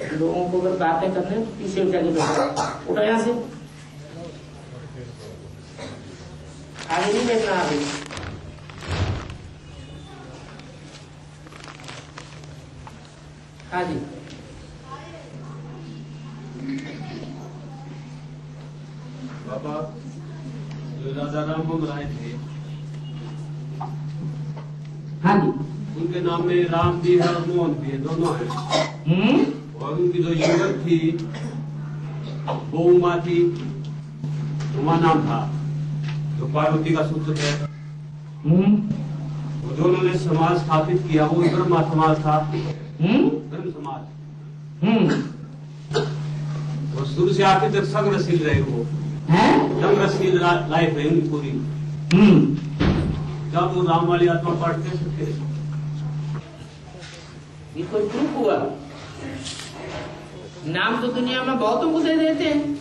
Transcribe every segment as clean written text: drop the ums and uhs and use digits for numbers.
लोगों को अगर बातें करने तो पीछे उठा के बैठो। उठो यहाँ से, आगे नहीं देखना। आगे हाँ जी। बाबा जो राजा राममोहन राय थे, हाँ जी, उनके नाम में राम भी है और मोहन भी है, दोनों है। और उनकी जो युवक थी वो उमा थी, उमा नाम था, जो पार्वती का सूत्र है। वो दोनों ने समाज स्थापित किया, वो ब्रह्मा समाज था, ब्रह्म समाज। वो शुरू से आखिर तक संग्रहशील रहे, वो संग्रहशील लाइफ है उनकी पूरी। जब वो राम वाली आत्मा पढ़ते थे, ये कोई प्रूफ हुआ? नाम तो दुनिया में बहुतों को दे देते हैं,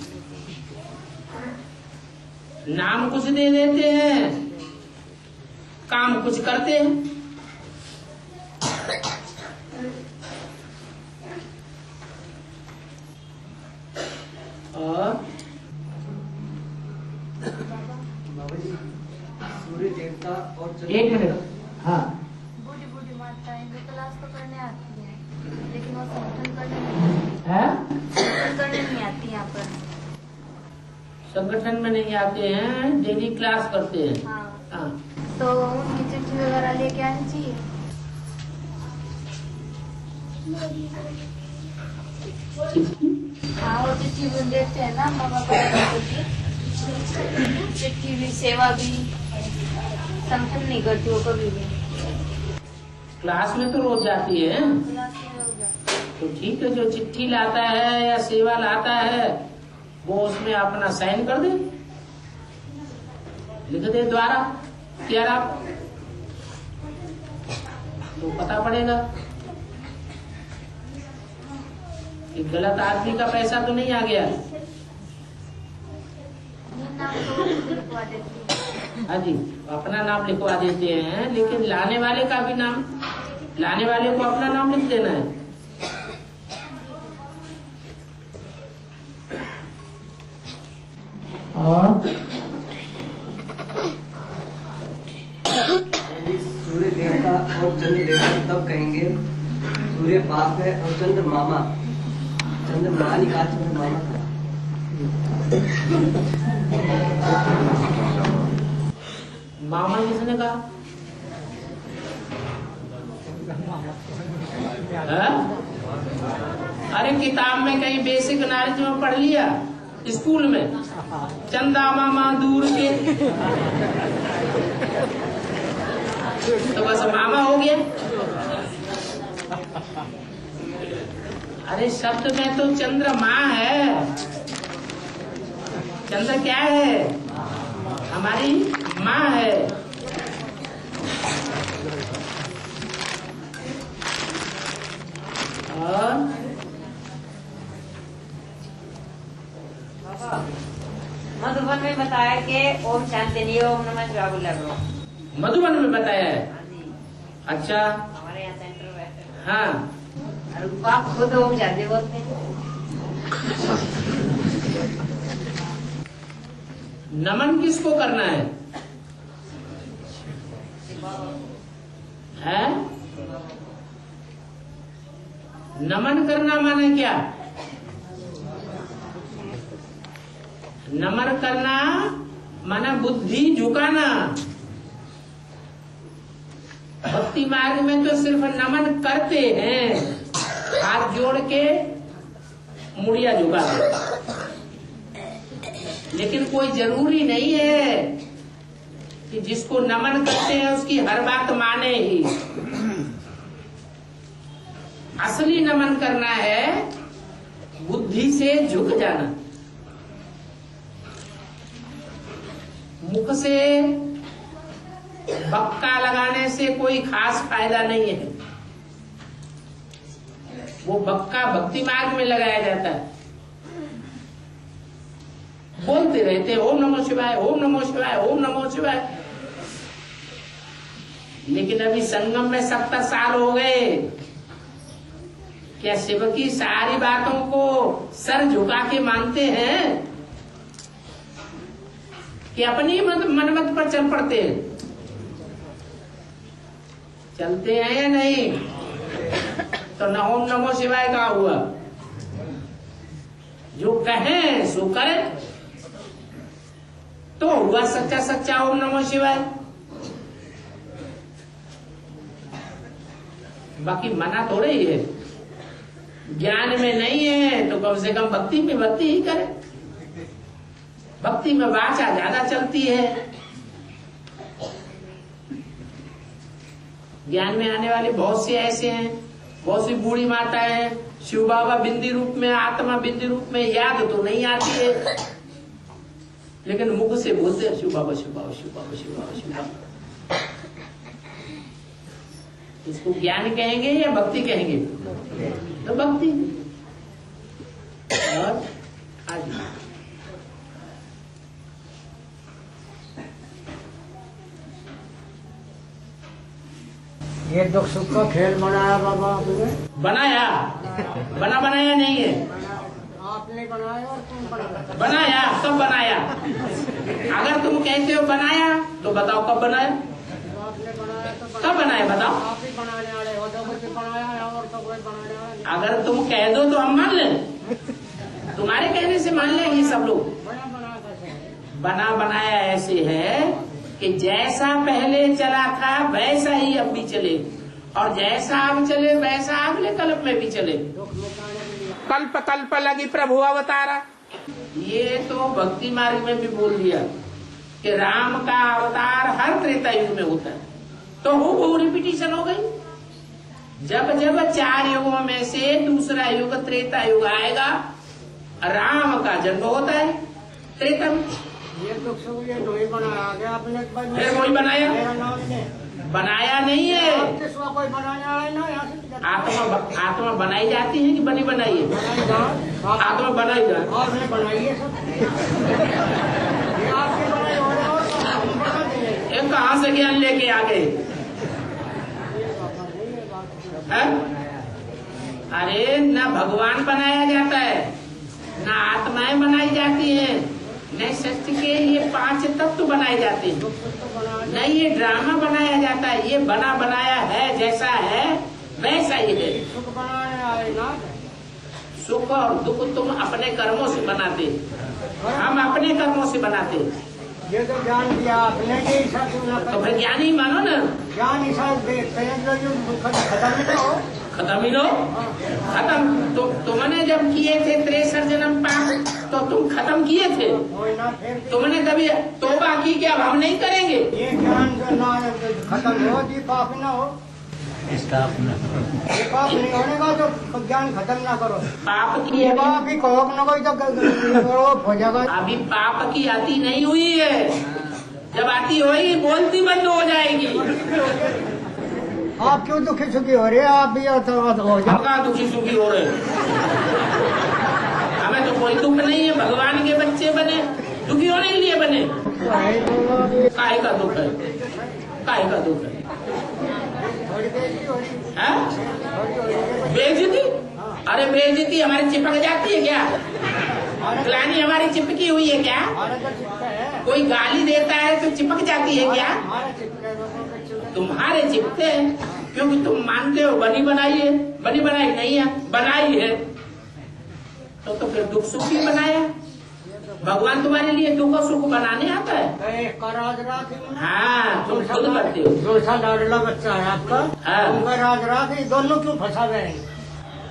नाम कुछ दे देते हैं, काम कुछ करते हैं। और सूर्य देवता और एक मिनट, हाँ, बूढ़ी बूढ़ी माताएं जो क्लास तो करने आती है, लेकिन वो संगठन करने नहीं आती यहाँ पर। संगठन में नहीं आते हैं, डेली क्लास करते हैं। हाँ। तो उनकी चिट्ठी वगैरह लेके आनी चाहिए। हाँ, वो चिट्ठी भी देते हैं ना मामा पापा की, चिट्ठी भी, सेवा भी, संगठन नहीं करती वो कभी भी। क्लास में तो रोज जाती है, तो ठीक है, जो चिट्ठी लाता है या सेवा लाता है वो उसमें अपना साइन कर दे, लिख दे द्वारा क्या, तो पता पड़ेगा कि गलत आदमी का पैसा तो नहीं आ गया। हाँ जी, अपना नाम लिखवा देते हैं, लेकिन लाने वाले का भी नाम, लाने वाले को अपना नाम लिख देना है। और सूर्य देवता और चंद्र देवता तब कहेंगे सूर्य बाप है और चंद्र मामा। चंद्र मामा नहीं कहा, चंद्र मामा था। मामा किसने कहा? अरे किताब में कहीं बेसिक नॉलेज में पढ़ लिया, स्कूल में चंदा मामा दूर के, तो बस मामा हो गया। अरे शब्द में तो चंद्र माँ है। चंद्र क्या है? हमारी माँ है। और मधुबन में बताया कि ओम शांति नहीं, ओम नमः शिवाय बोला करो। मधुबन में बताया है? हाँ जी। अच्छा, हमारे यहाँ सेंटर में। हाँ, आप खुद ओम शांति बोलते हैं। नमन किसको करना है? नमन करना माने क्या? नमन करना माना बुद्धि झुकाना। भक्ति मार्ग में तो सिर्फ नमन करते हैं, हाथ जोड़ के मुड़िया झुका, लेकिन कोई जरूरी नहीं है कि जिसको नमन करते हैं उसकी हर बात माने ही। असली नमन करना है बुद्धि से झुक जाना। मुख से बक्का लगाने से कोई खास फायदा नहीं है। वो बक्का भक्ति मार्ग में लगाया जाता है। बोलते रहते ओम नमो शिवाय, ओम नमो शिवाय, ओम नमो शिवाय, लेकिन अभी संगम में 70 साल हो गए, क्या शिव की सारी बातों को सर झुका के मानते हैं कि अपनी मनमत पर चल पड़ते हैं? चलते हैं या नहीं? तो न ओम नमो शिवाय का हुआ, जो कहें सो करें तो हुआ सच्चा सच्चा ओम नमो शिवाय। बाकी मना थोड़े ही है, ज्ञान में नहीं है तो कम से कम भक्ति में भक्ति ही करे। भक्ति में वाचा ज्यादा चलती है। ज्ञान में आने वाले बहुत से ऐसे हैं, बहुत सी बूढ़ी माता है, शिव बाबा बिंदी रूप में, आत्मा बिंदी रूप में, याद तो नहीं आती है लेकिन मुख से बोलते हैं शिव बाबा शिव बाबा शिव बाबा शिव बाबा शिव बाबा। इसको ज्ञान कहेंगे या भक्ति कहेंगे? तो भक्ति। और आगे ये दुख सुख का खेल बनाया बाबा आपने? बनाया, बना बनाया नहीं है, आपने बनाया और तुम बनाया? बनाया। कब बनाया? अगर तुम कहते हो बनाया तो बताओ कब बनाया? आपने बनाया तो कब बनाया बताओ? आप ही बनाने वाले हो, तो कुछ बनाया है और तो कोई बनाने वाला। अगर तुम कह दो तो हम मान लें, तुम्हारे कहने से मान लेंगे सब लोग। बना बनाया ऐसे है कि जैसा पहले चला था वैसा ही अब भी चले, और जैसा अब चले वैसा अगले कल्प में भी चले। कल्प कल्प लगी प्रभु अवतारा। ये तो भक्ति मार्ग में भी बोल दिया कि राम का अवतार हर त्रेता युग में होता है, तो वो रिपीटिशन हो गई। जब जब 4 युगों में से दूसरा युग त्रेता युग आएगा, राम का जन्म होता है त्रेता में। ये दुख सुख ये दो ही बनाया गया आपने? फिर कोई बनाया? बनाया नहीं है। कोई बनाने वाला ना। आत्मा बनाई जाती है कि बनी बनाई है? आत्मा बनाई जाए और बनाई है सब। ये आपकी बनाई और एक कहाँ से ज्ञान लेके आ गए? अरे न भगवान बनाया जाता है, न आत्माएं बनाई जाती हैं, न सृष्टि के ये 5 तत्व बनाए जाते हैं, न ये ड्रामा बनाया जाता है। ये बना बनाया है, जैसा है वैसा ही है। सुख बनाने आएगा। सुख और दुख तुम अपने कर्मों से बनाते, हम अपने कर्मों से बनाते। ये तो ज्ञान दिया आपने, तो फिर ज्ञान ही मानो ना। ज्ञान ही सब देखते हैं जो दुख खत्म ही हो। खत्म ही लो, खत्म। तो तुमने जब किए थे 63 जन्म पाप, तो तुम खत्म किए थे। तुमने कभी तौबा की कि अब हम नहीं करेंगे? ये ज्ञान जो ना खत्म हो, ये पाप ना हो, ये पाप नहीं होने का तो ज्ञान खत्म ना करो। पाप की पाप ही कहो ना कोई तो हो जाएगा। अभी पाप की आती नहीं हुई है, जब आती होगी बोलती बंद हो जाएगी। आप क्यों दुखी सुखी हो रहे हैं? आप भी हो जाओ। दुखी सुखी हो रहे, हमें तो कोई दुख नहीं है। भगवान के बच्चे बने, दुखी होने के लिए बने। काहे का दुख है? काहे का दुख है? बेइज्जती? अरे बेइज्जती हमारी चिपक जाती है क्या? ग्लानी हमारी चिपकी हुई है क्या? कोई गाली देता है तो चिपक जाती है क्या? तुम्हारे चिपते हैं क्योंकि तुम मानते हो बनी बनाई है। बनी बनाई नहीं है, बनाई है। तो फिर दुख सुख भी बनाया। भगवान तुम्हारे लिए दुख और सुख बनाने आता है। हाँ, तुम खुद करते हो। जो सा लाडला बच्चा है आपका, उनका राज रात, दोनों क्यों फंसा गए हैं?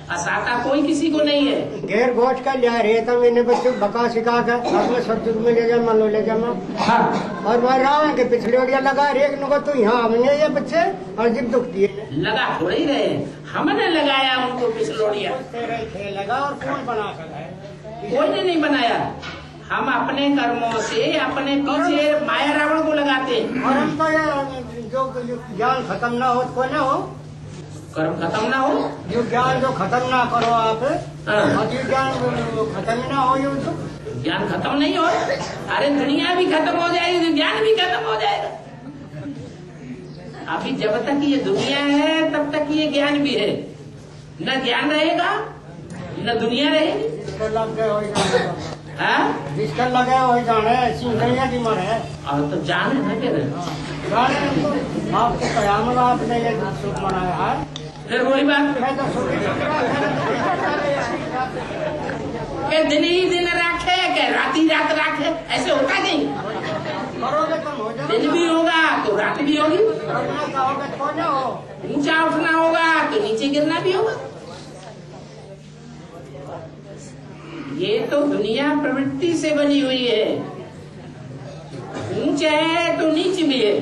फंसाता कोई किसी को नहीं है। घेर गोच का लिया रहे था मैंने बच्चों बका सिखा कर अपने सत्युग में ले जाना, लो ले जाना। और वह रावण के पिछले ओरिया लगा रे तो यहाँ हमने ये बच्चे और जिब दुख दिए। लगा थोड़ी रहे, हमने लगाया उनको पिछलोड़िया। लगा और कौन बना सका? कोई ने नहीं बनाया। हम अपने कर्मों से अपने पीछे माया रावण को लगाते। और हम तो जो ज्ञान खत्म ना हो तो ना हो, कर्म खत्म ना हो, जो ज्ञान जो खत्म ना करो आप, जो ज्ञान खत्म ना हो, ये ज्ञान खत्म नहीं हो। अरे दुनिया भी खत्म हो जाएगी तो ज्ञान भी खत्म हो जाएगा। अभी जब तक ये दुनिया है तब तक ये ज्ञान भी है, न ज्ञान रहेगा न दुनिया रहेगी। जिसका लग गए वही जाने बाबा। हाँ? जिसका लगे वही जाने, ऐसी नहीं है कि मरे। और तो जाने ना क्या जाने तो आपको कयामत आपने ये सुख मनाया है। फिर वही बात है तो सुख के दिन ही दिन रखे के रात ही रात रखे, ऐसे होता नहीं। करोगे तुम हो जाओ। दिन भी होगा तो रात भी होगी, करना चाहोगे तो ना हो। ऊंचा उठना होगा तो नीचे गिरना भी होगा। ये तो दुनिया प्रवृत्ति से बनी हुई है, ऊंचे है तो नीचे भी है।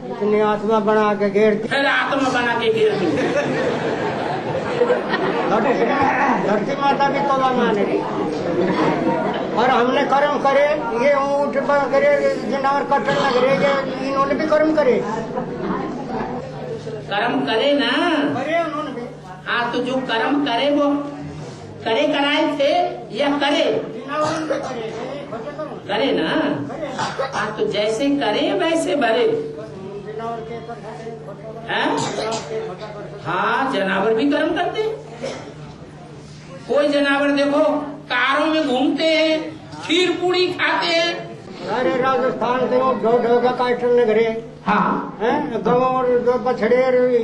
इतनी आत्मा बना के घेर दी, फिर आत्मा बना के गिर दी। धरती माता भी तोबा माने रही। और हमने कर्म करे, ये ऊँट करे, जानवर कटन लग रहे, ये इन्होंने भी कर्म करे। कर्म करे ना, करे उन्होंने भी। हाँ तो जो कर्म करे वो करे कराए थे या करे जिन्होंने भी करे, खोटे कर्म करे ना। करे। हाँ तो जैसे करे वैसे भरे। जिन्होंने के कर सकते, खोटे कर्म। हैं? जिन्होंने के खोटा कर सकते। हाँ जानवर भी कर्म करते हैं। कोई जानवर देखो कारों में घूमते हैं, खीर पूड़ी खाते हैं। अरे राजस्थान से वो ढो का काटन लग रहे हाँ हैं, गाँव और जो बछड़े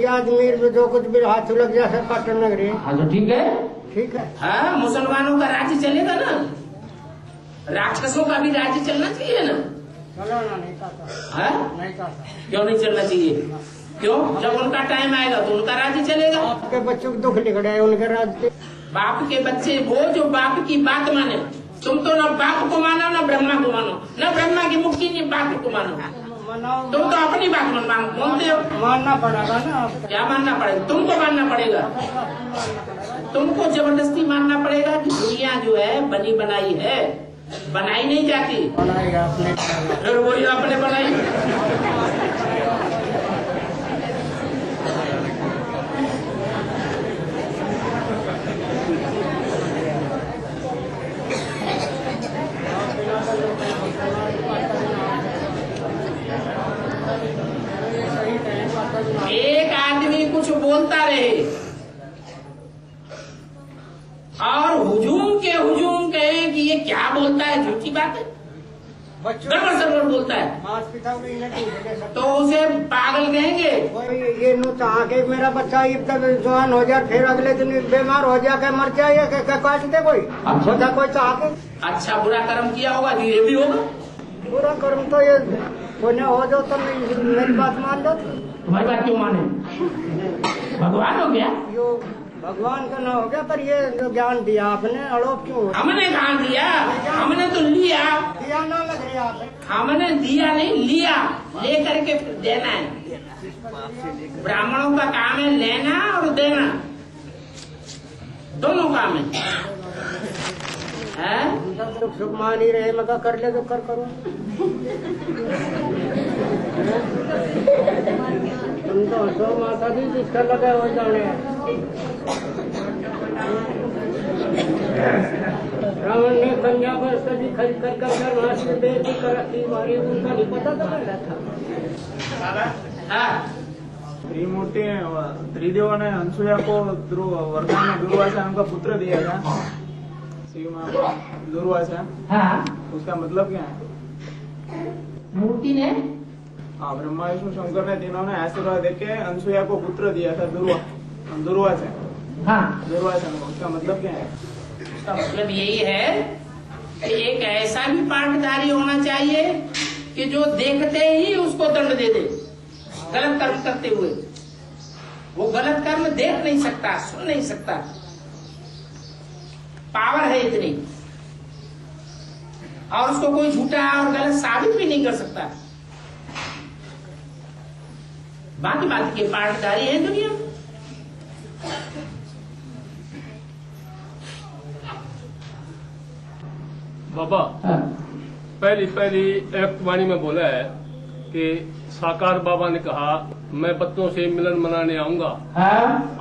या आदमी जो कुछ भी हाथ लग जाए सब काटन लग रहे। हाँ तो ठीक है। ठीक है। हाँ मुसलमानों का राज्य चलेगा ना, राक्षसों का भी राज्य चलना चाहिए ना। चलो ना, नहीं चाहता, हाँ? नहीं चाहता। क्यों नहीं चलना चाहिए? क्यों? जब उनका टाइम आएगा तो उनका राज्य चलेगा। आपके बच्चों को दुख लिख रहे हैं उनके राज्य। बाप के बच्चे वो जो बाप की बात माने। तुम तो न बाप को मानो न ब्रह्मा को मानो, न ब्रह्मा की मुक्ति न बाप को मानो। मनाओ, तुम तो अपनी बात मानते हो। मानना पड़ेगा ना आपको। क्या मानना पड़ेगा? तुमको मानना पड़ेगा। तुमको जबरदस्ती मानना पड़ेगा कि दुनिया जो है बनी बनाई है, बनाई नहीं जाती। बनाएगा अपने। फिर वही आपने बनाई। एक आदमी कुछ बोलता रहे और हुजूम के हुजूम कहे कि ये क्या बोलता है, झूठी बात है, बच्चों गड़बड़ सड़बड़ बोलता है, माता पिता को इन्हें नहीं दे सकते। तो उसे पागल कहेंगे। ये नु चाह के मेरा बच्चा इब तक जवान हो जाए, फिर अगले दिन बीमार हो जाए, मर जाए, काट दे कोई। अच्छा। कोई चाह के अच्छा बुरा कर्म किया होगा तो ये भी होगा। पूरा कर्म तो ये कोई हो जाओ तो मेरी बात मान लो। तुम्हारी बात क्यों माने? भगवान हो गया। यो भगवान का ना हो गया, पर ये जो ज्ञान दिया आपने अड़ोप क्यों हो? हमने कहाँ दिया, हमने तो लिया। दिया ना लग रही आप। हमने दिया नहीं, लिया, लेकर के फिर देना है। ब्राह्मणों का काम है लेना और देना, दोनों काम है। दुख सुख मान ही रहे, मगर कर ले तो कर करो। तुम तो हंसो माता जी, जिसका लगा हो जाने। रावण ने कन्या पर सभी खरीद कर घर में बेटी कर रखी, मारी, उनका नहीं पता तो पहला था। हाँ त्रिमूर्ति त्रिदेव ने अनसुया को वरदान में दुर्वासा का पुत्र दिया था। शिव माँ दुर्वासा, हाँ उसका मतलब क्या है? मूर्ति ने, हाँ, ब्रह्मा विष्णु शंकर ने तीनों ने आशीर्वाद देके अनसुया को पुत्र दिया था, दुर्वासा। हाँ दुर्वासा, उसका मतलब क्या है? उसका मतलब यही है कि एक ऐसा भी पाठधारी होना चाहिए कि जो देखते ही उसको दंड दे दे, गलत कर्म करते हुए। वो गलत कर्म देख नहीं सकता, सुन नहीं सकता, पावर है इतनी, और उसको कोई झूठा और गलत साबित भी नहीं कर सकता। बाकी बात के पाठधारी है दुनिया में। बाबा पहली एक वाणी में बोला है कि साकार बाबा ने कहा मैं बच्चों से मिलन मनाने आऊंगा।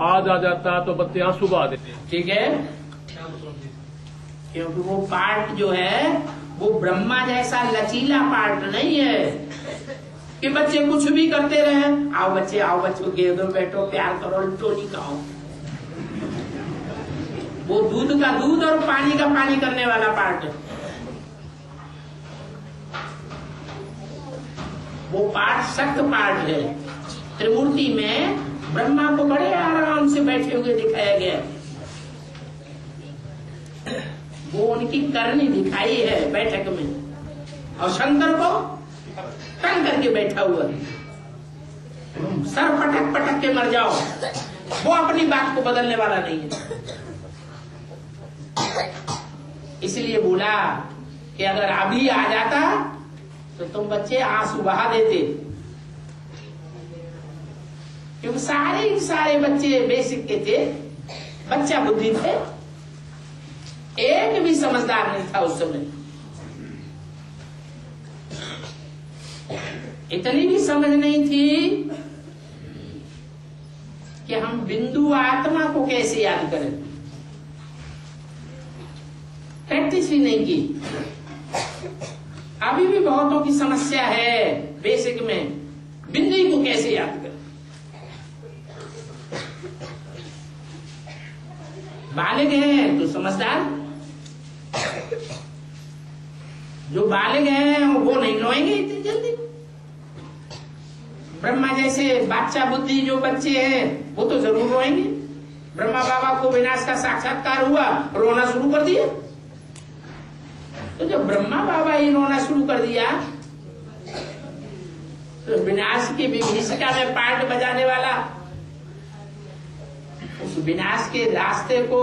आज आ जाता तो बच्चे आंसू बहा देते। ठीक है, क्योंकि वो पार्ट जो है वो ब्रह्मा जैसा लचीला पार्ट नहीं है कि बच्चे कुछ भी करते रहे। आओ बच्चे, आओ बच्चों, गेदो बैठो, प्यार करो, टोनी खाओ। वो दूध का दूध और पानी का पानी करने वाला पार्ट है। वो पार्ट सख्त पार्ट है। त्रिमूर्ति में ब्रह्मा को बड़े आराम से बैठे हुए दिखाया गया। वो उनकी करनी दिखाई है बैठक में, और शंकर को तंग करके बैठा हुआ, सर पटक पटक के मर जाओ। वो अपनी बात को बदलने वाला नहीं है। इसलिए बोला कि अगर अभी आ जाता तो तुम बच्चे आंसू बहा देते, क्योंकि सारे बच्चे बेसिक के थे, बच्चा बुद्धि थे, एक भी समझदार नहीं था उस समय। इतनी भी समझ नहीं थी कि हम बिंदु आत्मा को कैसे याद करें। प्रैक्टिस ही नहीं की। अभी भी बहुतों की समस्या है बेसिक में, बिंदु को कैसे याद करें। बालिग हैं तो समझदार, जो बालिग हैं वो नहीं रोएंगे इतनी जल्दी। ब्रह्मा जैसे बादशाह बुद्धि जो बच्चे हैं वो तो जरूर रोएंगे। ब्रह्मा बाबा को विनाश का साक्षात्कार हुआ, रोना शुरू कर दिया। तो जब ब्रह्मा बाबा ही रोना शुरू कर दिया तो विनाश की विभीषिका में पार्ट बजाने वाला, उस विनाश के रास्ते को,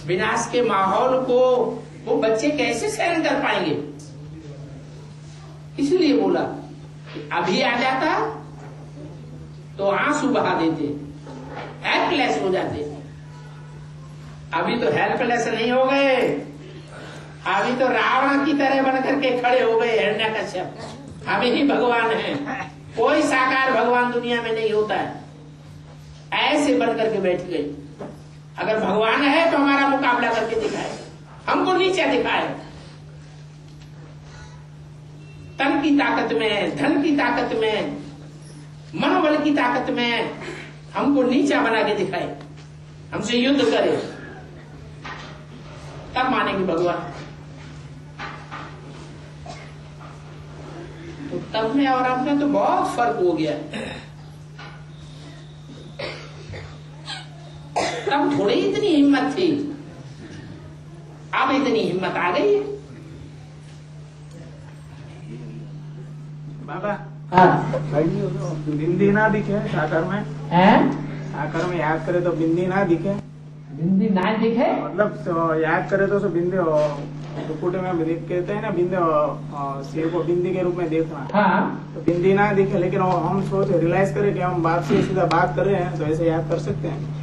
विनाश के माहौल को वो बच्चे कैसे सहन कर पाएंगे। इसलिए बोला कि अभी आ जाता तो आंसू बहा देते, हेल्पलेस हो जाते। अभी तो हेल्पलेस नहीं हो गए, अभी तो रावण की तरह बन करके खड़े हो गए हिरण्यकश्यप। अभी ही भगवान है, कोई साकार भगवान दुनिया में नहीं होता है। ऐसे बन करके बैठ गए। अगर भगवान है तो हमारा मुकाबला करके दिखाए, हमको नीचे दिखाए। तन की ताकत में, धन की ताकत में, मनोबल की ताकत में हमको नीचा बना के दिखाए, हमसे युद्ध करे, तब मानेंगे भगवान। तो तब में और अब में तो बहुत फर्क हो गया। तब थोड़ी इतनी हिम्मत थी, अब इतनी हिम्मत आ गई है। बाबा हाँ, बिंदी ना दिखे साकार में, साकार में याद करे तो बिंदी ना दिखे, बिंदी ना दिखे मतलब तो याद करे तो बिंदी दुपुटे में कहते हैं ना, बिंदी सिर को बिंदी के रूप में देखना। हाँ, तो बिंदी ना दिखे, लेकिन हम सोच रियलाइज करें कि हम बाप से सीधा बात कर रहे हैं, तो ऐसे याद कर सकते हैं।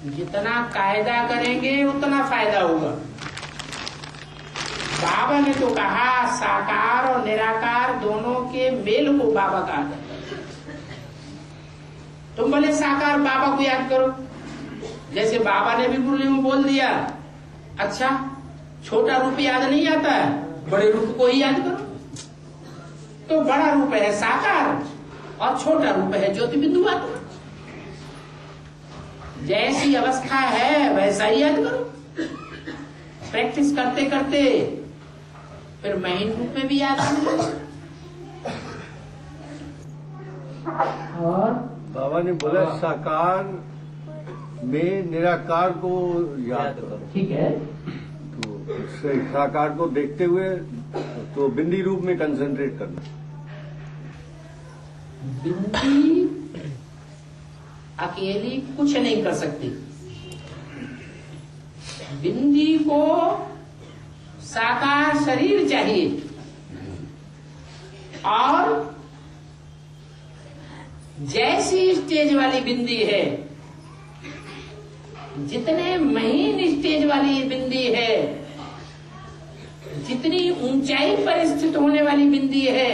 जितना कायदा करेंगे उतना फायदा होगा। बाबा ने तो कहा साकार और निराकार दोनों के मेल को बाबा कहा है। तुम बोले साकार बाबा को याद करो, जैसे बाबा ने भी मुरली में बोल दिया। अच्छा, छोटा रूप याद नहीं आता है, बड़े रूप को ही याद करो। तो बड़ा रूप है साकार और छोटा रूप है ज्योति बिंदु आत्मा। जैसी अवस्था है वैसा ही याद करो। प्रैक्टिस करते करते फिर महीन रूप में भी याद आने लगे। और बाबा ने बोला साकार में निराकार को याद करो। ठीक है, तो साकार को देखते हुए तो बिंदी रूप में कंसंट्रेट करना। बिंदी अकेली कुछ नहीं कर सकती। बिंदी को साकार शरीर चाहिए और जैसी स्टेज वाली बिंदी है, जितने महीन स्टेज वाली बिंदी है, जितनी ऊंचाई पर स्थित होने वाली बिंदी है,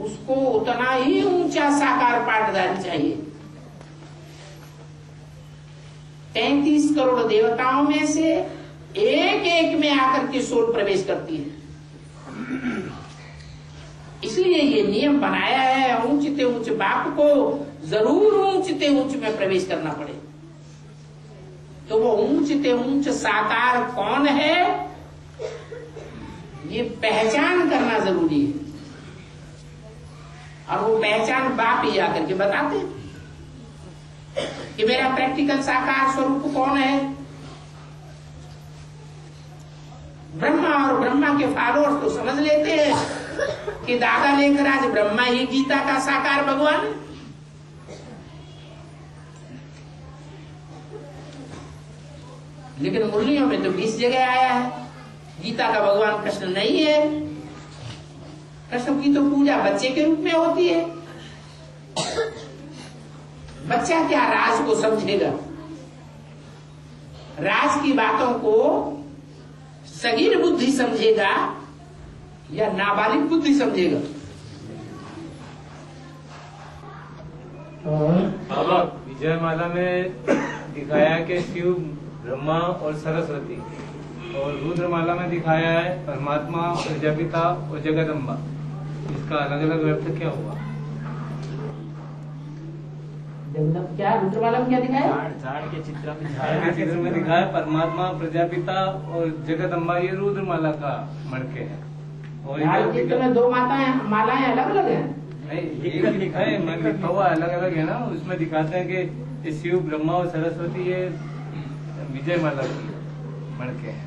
उसको उतना ही ऊंचा साकार पाठधारी चाहिए। 33 करोड़ देवताओं में से एक एक में आकर के सोल प्रवेश करती है। इसलिए ये नियम बनाया है, ऊंचते ऊंच बाप को जरूर ऊंचते ऊंच में प्रवेश करना पड़े। तो वो ऊंचते ऊंच साकार कौन है, ये पहचान करना जरूरी है। और वो पहचान बाप ही आकर के बताते कि मेरा प्रैक्टिकल साकार स्वरूप कौन है। ब्रह्मा और ब्रह्मा के फॉलोअर्स तो समझ लेते हैं कि दादा लेकर आज ब्रह्मा ही गीता का साकार भगवान है। लेकिन मुरलियों में तो 20 जगह आया है गीता का भगवान कृष्ण नहीं है। कृष्ण की तो पूजा बच्चे के रूप में होती है। बच्चा क्या राज को समझेगा, राज की बातों को सगीर बुद्धि समझेगा या नाबालिग बुद्धि समझेगा। बाबा विजयमाला में दिखाया है कि शिव ब्रह्मा और सरस्वती, और रुद्रमाला में दिखाया है परमात्मा प्रजापिता और जगदम्बा। इसका अलग अलग अर्थ क्या हुआ? क्या रुद्रमाला में क्या दिखाया? झाड़ के चित्र में दिखाया परमात्मा प्रजापिता और जगदम्बा, ये रुद्रमाला का मड़के है। और चित्र में दो मालाएं अलग अलग है। नहीं, एक लिखा है, मैं लिखा हुआ अलग अलग है ना। उसमें दिखाते हैं कि शिव ब्रह्मा और सरस्वती ये विजयमाला की मड़के हैं।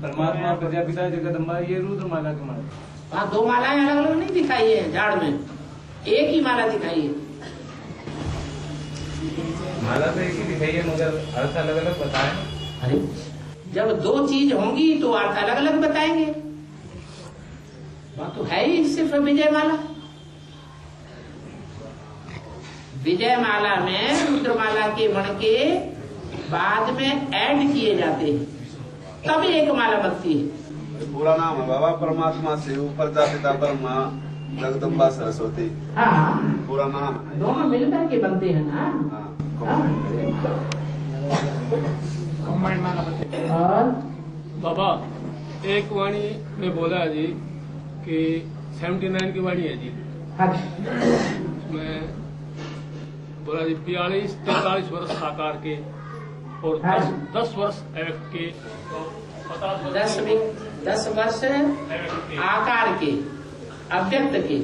परमात्मा प्रजापिता जगदम्बा ये रुद्रमाला के मड़के। वहाँ दो मालाएं अलग अलग नहीं दिखाई है झाड़ में, एक ही माला दिखाई है। माला तो एक ही दिखाई है मगर अर्थ अलग अलग बताए। अरे जब दो चीज होंगी तो अर्थ अलग अलग बताएंगे। वह तो है ही सिर्फ विजयमाला। विजयमाला में रुद्रमाला के मणके बाद में ऐड किए जाते हैं, तब एक माला बनती है। पूरा नाम है बाबा परमात्मा शिव प्रजापिता ब्रह्मा जगदम्बा सरस्वती। हाँ, पूरा नाम है। दोनों मिलकर के बनते हैं ना। और बाबा एक वाणी में बोला है जी कि 79 की वाणी है जी। उसमें बोला जी 42-43 वर्ष साकार के और 10 वर्ष अव्यक्त के, 10 वर्ष आकार के अव्यक्त के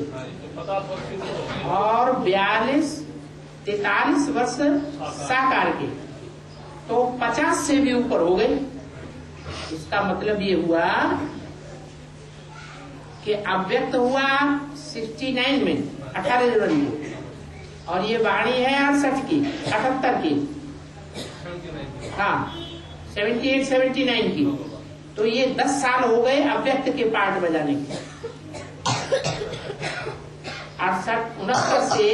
और 42-43 वर्ष साकार के, तो 50 से भी ऊपर हो गए। इसका मतलब ये हुआ कि अव्यक्त हुआ 69 में 18 जनवरी को, और ये वाणी है 68 की 78 की, हाँ 78-79 की। तो ये 10 साल हो गए अव्यक्त के पार्ट बजाने के। 68-69 से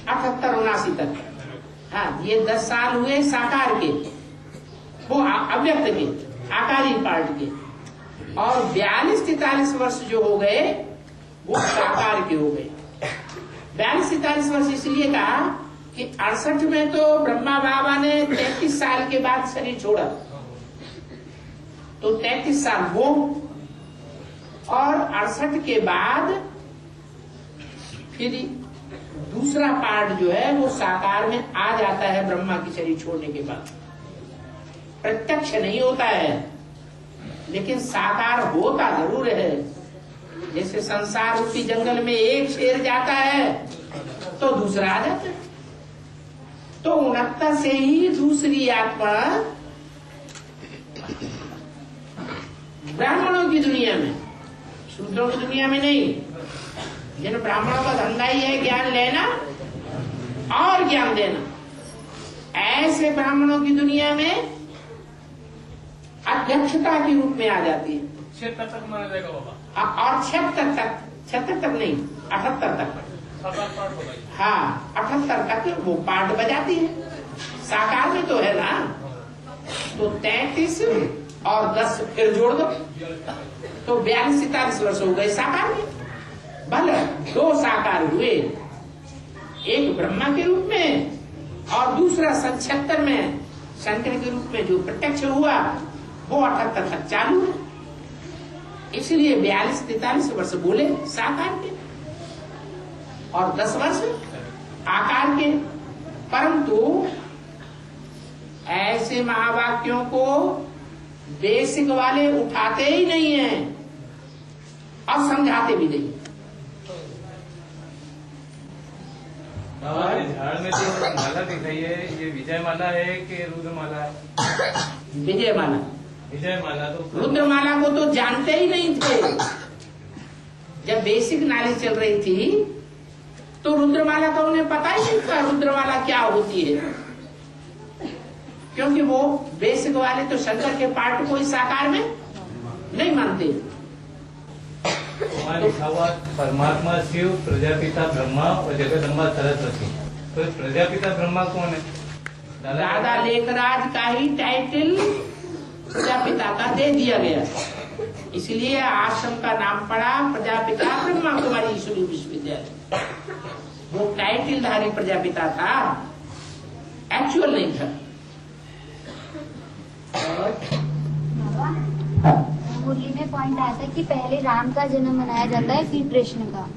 78-79 तक, हाँ ये 10 साल हुए साकार के, वो अव्यक्त के आकारी पार्ट के, और 42-43 वर्ष जो हो गए वो साकार के हो गए। 42-43 वर्ष इसलिए कहा कि 68 में तो ब्रह्मा बाबा ने 33 साल के बाद शरीर छोड़ा, तो 33 साल वो, और 68 के बाद फिर दूसरा पार्ट जो है वो साकार में आ जाता है ब्रह्मा की शरीर छोड़ने के बाद। प्रत्यक्ष नहीं होता है लेकिन साकार होता जरूर है। जैसे संसार रूपी जंगल में एक शेर जाता है तो दूसरा आ जाता है, तो 69 से ही दूसरी आत्मा ब्राह्मणों की दुनिया में, शूद्रों की दुनिया में नहीं। जिन ब्राह्मणों का धंधा ही है ज्ञान लेना और ज्ञान देना, ऐसे ब्राह्मणों की दुनिया में अध्यक्षता के रूप में आ जाती है। 76 तक माना जाएगा बाबा, और 76 तक नहीं 78 तक, हाँ 78 तक वो पार्ट बजाती है। साकार में तो है ना, तो 33 और 10 फिर जोड़ दो तो 42-43 वर्ष हो गए साकार में। भले 2 साकार हुए, एक ब्रह्मा के रूप में और दूसरा 76 में शंकर के रूप में जो प्रत्यक्ष हुआ वो 78 तक चालू है। इसलिए 42-43 वर्ष बोले साकार के। और 10 वर्ष आकार के। परंतु ऐसे महावाक्यों को बेसिक वाले उठाते ही नहीं है और समझाते भी नहीं। झाड़ में जो माला दिखाई है, ये विजय माला है कि रुद्र माला है? विजय माला। विजय माला तो रुद्र माला को तो जानते ही नहीं थे। जब बेसिक नॉलेज चल रही थी तो रुद्रमाला का उन्हें पता ही नहीं था रुद्रमाला क्या होती है, क्योंकि वो बेसिक वाले तो शंकर के पार्ट को इस आकार में नहीं मानते। वहाँ लिखा हुआ परमात्मा शिव, प्रजापिता ब्रह्मा और जगदम्बा सरस्वती। तो प्रजापिता ब्रह्मा कौन है? दादा लेखराज का ही टाइटल प्रजापिता का दे दिया गया, इसलिए आश्रम का नाम पड़ा प्रजापिता ब्रह्मा कुमारी ईश्वरी विश्वविद्यालय। वो टाइटलधारी प्रजापिता था, एक्चुअल नहीं था। मुरली में पॉइंट आया था कि पहले राम का जन्म मनाया जाता है फिर कृष्ण का,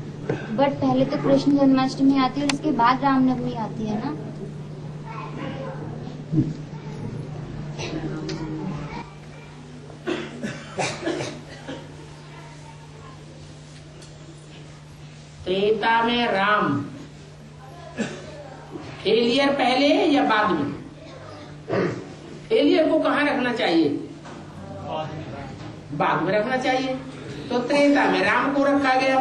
बट पहले तो कृष्ण जन्माष्टमी आती है और उसके बाद रामनवमी आती है ना। त्रेता में राम फेलियर पहले या बाद में? फेलियर को कहाँ रखना चाहिए? बाद में रखना चाहिए। तो त्रेता में राम को रखा गया।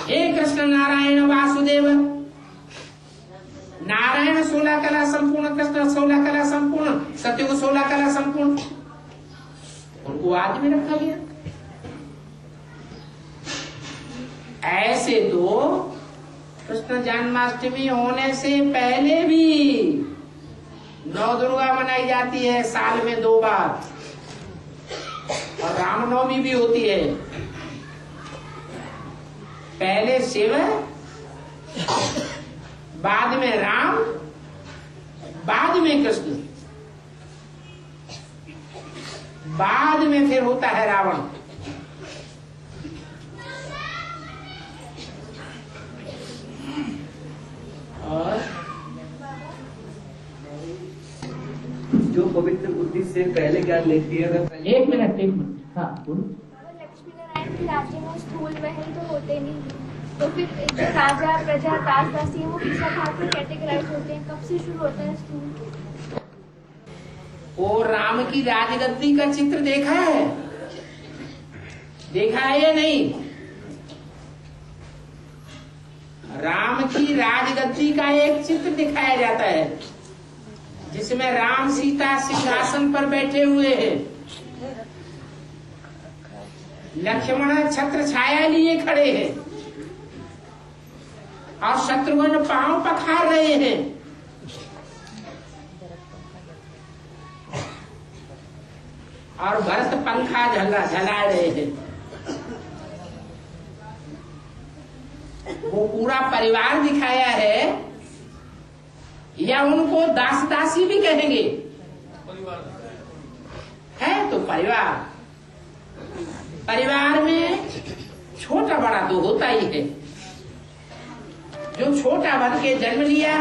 हे कृष्ण नारायण वासुदेव। नारायण 16 कला संपूर्ण, कृष्ण 16 कला संपूर्ण, सत्युग 16 कला संपूर्ण, उनको आज में रखा गया। ऐसे तो कृष्ण जन्माष्टमी होने से पहले भी नौ दुर्गा मनाई जाती है साल में 2 बार, और रामनवमी भी होती है। पहले शिव, बाद में राम, बाद में कृष्ण, बाद में फिर होता है रावण। और जो पवित्र बुद्धि से पहले ज्ञान लेती है, एक मिनट हाँ बोलो। लक्ष्मी नारायण के राज्य में स्थूल महल तो होते नहीं, तो फिर जो राजा प्रजा दास दासी है वो किस भाग में कैटेगराइज होते हैं? कब से शुरू होता है स्थूल? वो राम की राजगद्दी का चित्र देखा है? देखा है या नहीं? राम की राजगद्दी का एक चित्र दिखाया जाता है जिसमें राम सीता सिंहासन पर बैठे हुए हैं, लक्ष्मण छत्र छाया लिए खड़े हैं और शत्रुघ्न पांव पखार रहे हैं। और भरत पंखा झला रहे हैं। वो पूरा परिवार दिखाया है, या उनको दास दासी भी कहेंगे? है तो परिवार में छोटा बड़ा तो होता ही है। जो छोटा बन के जन्म लिया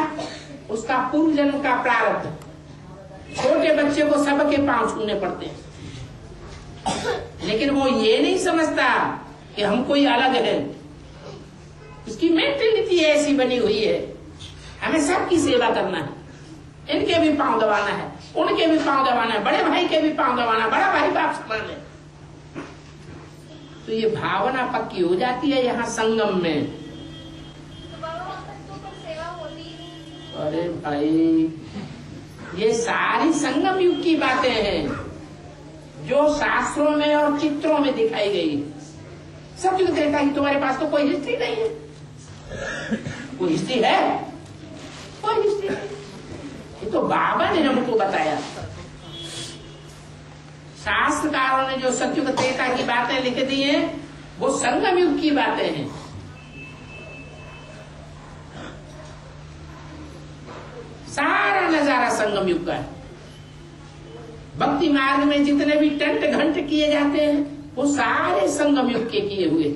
उसका पूर्व जन्म का प्रारब्ध, छोटे बच्चे को सबके पांव छूने पड़ते हैं, लेकिन वो ये नहीं समझता कि हम कोई अलग है। उसकी मेंटेलिटी ऐसी बनी हुई है, हमें सबकी सेवा करना है, इनके भी पांव दबाना है, उनके भी पांव दबाना है, बड़े भाई के भी पांव दबाना, बड़ा भाई बाप समान है। तो ये भावना पक्की हो जाती है यहाँ संगम में। अरे भाई, ये सारी संगम युग की बातें हैं जो शास्त्रों में और चित्रों में दिखाई गई। सब युग कहता है तुम्हारे पास तो कोई हिस्ट्री नहीं है। कोई हिस्ट्री है? कोई हिस्ट्री नहीं। ये तो बाबा ने हमको बताया। शास्त्रकारों ने जो सत्युग त्रेता की बातें लिख दी हैं वो संगम युग की बातें हैं। सारा नजारा संगम युग का है। भक्ति मार्ग में जितने भी टंट घंट किए जाते हैं वो सारे संगम युग के किए हुए।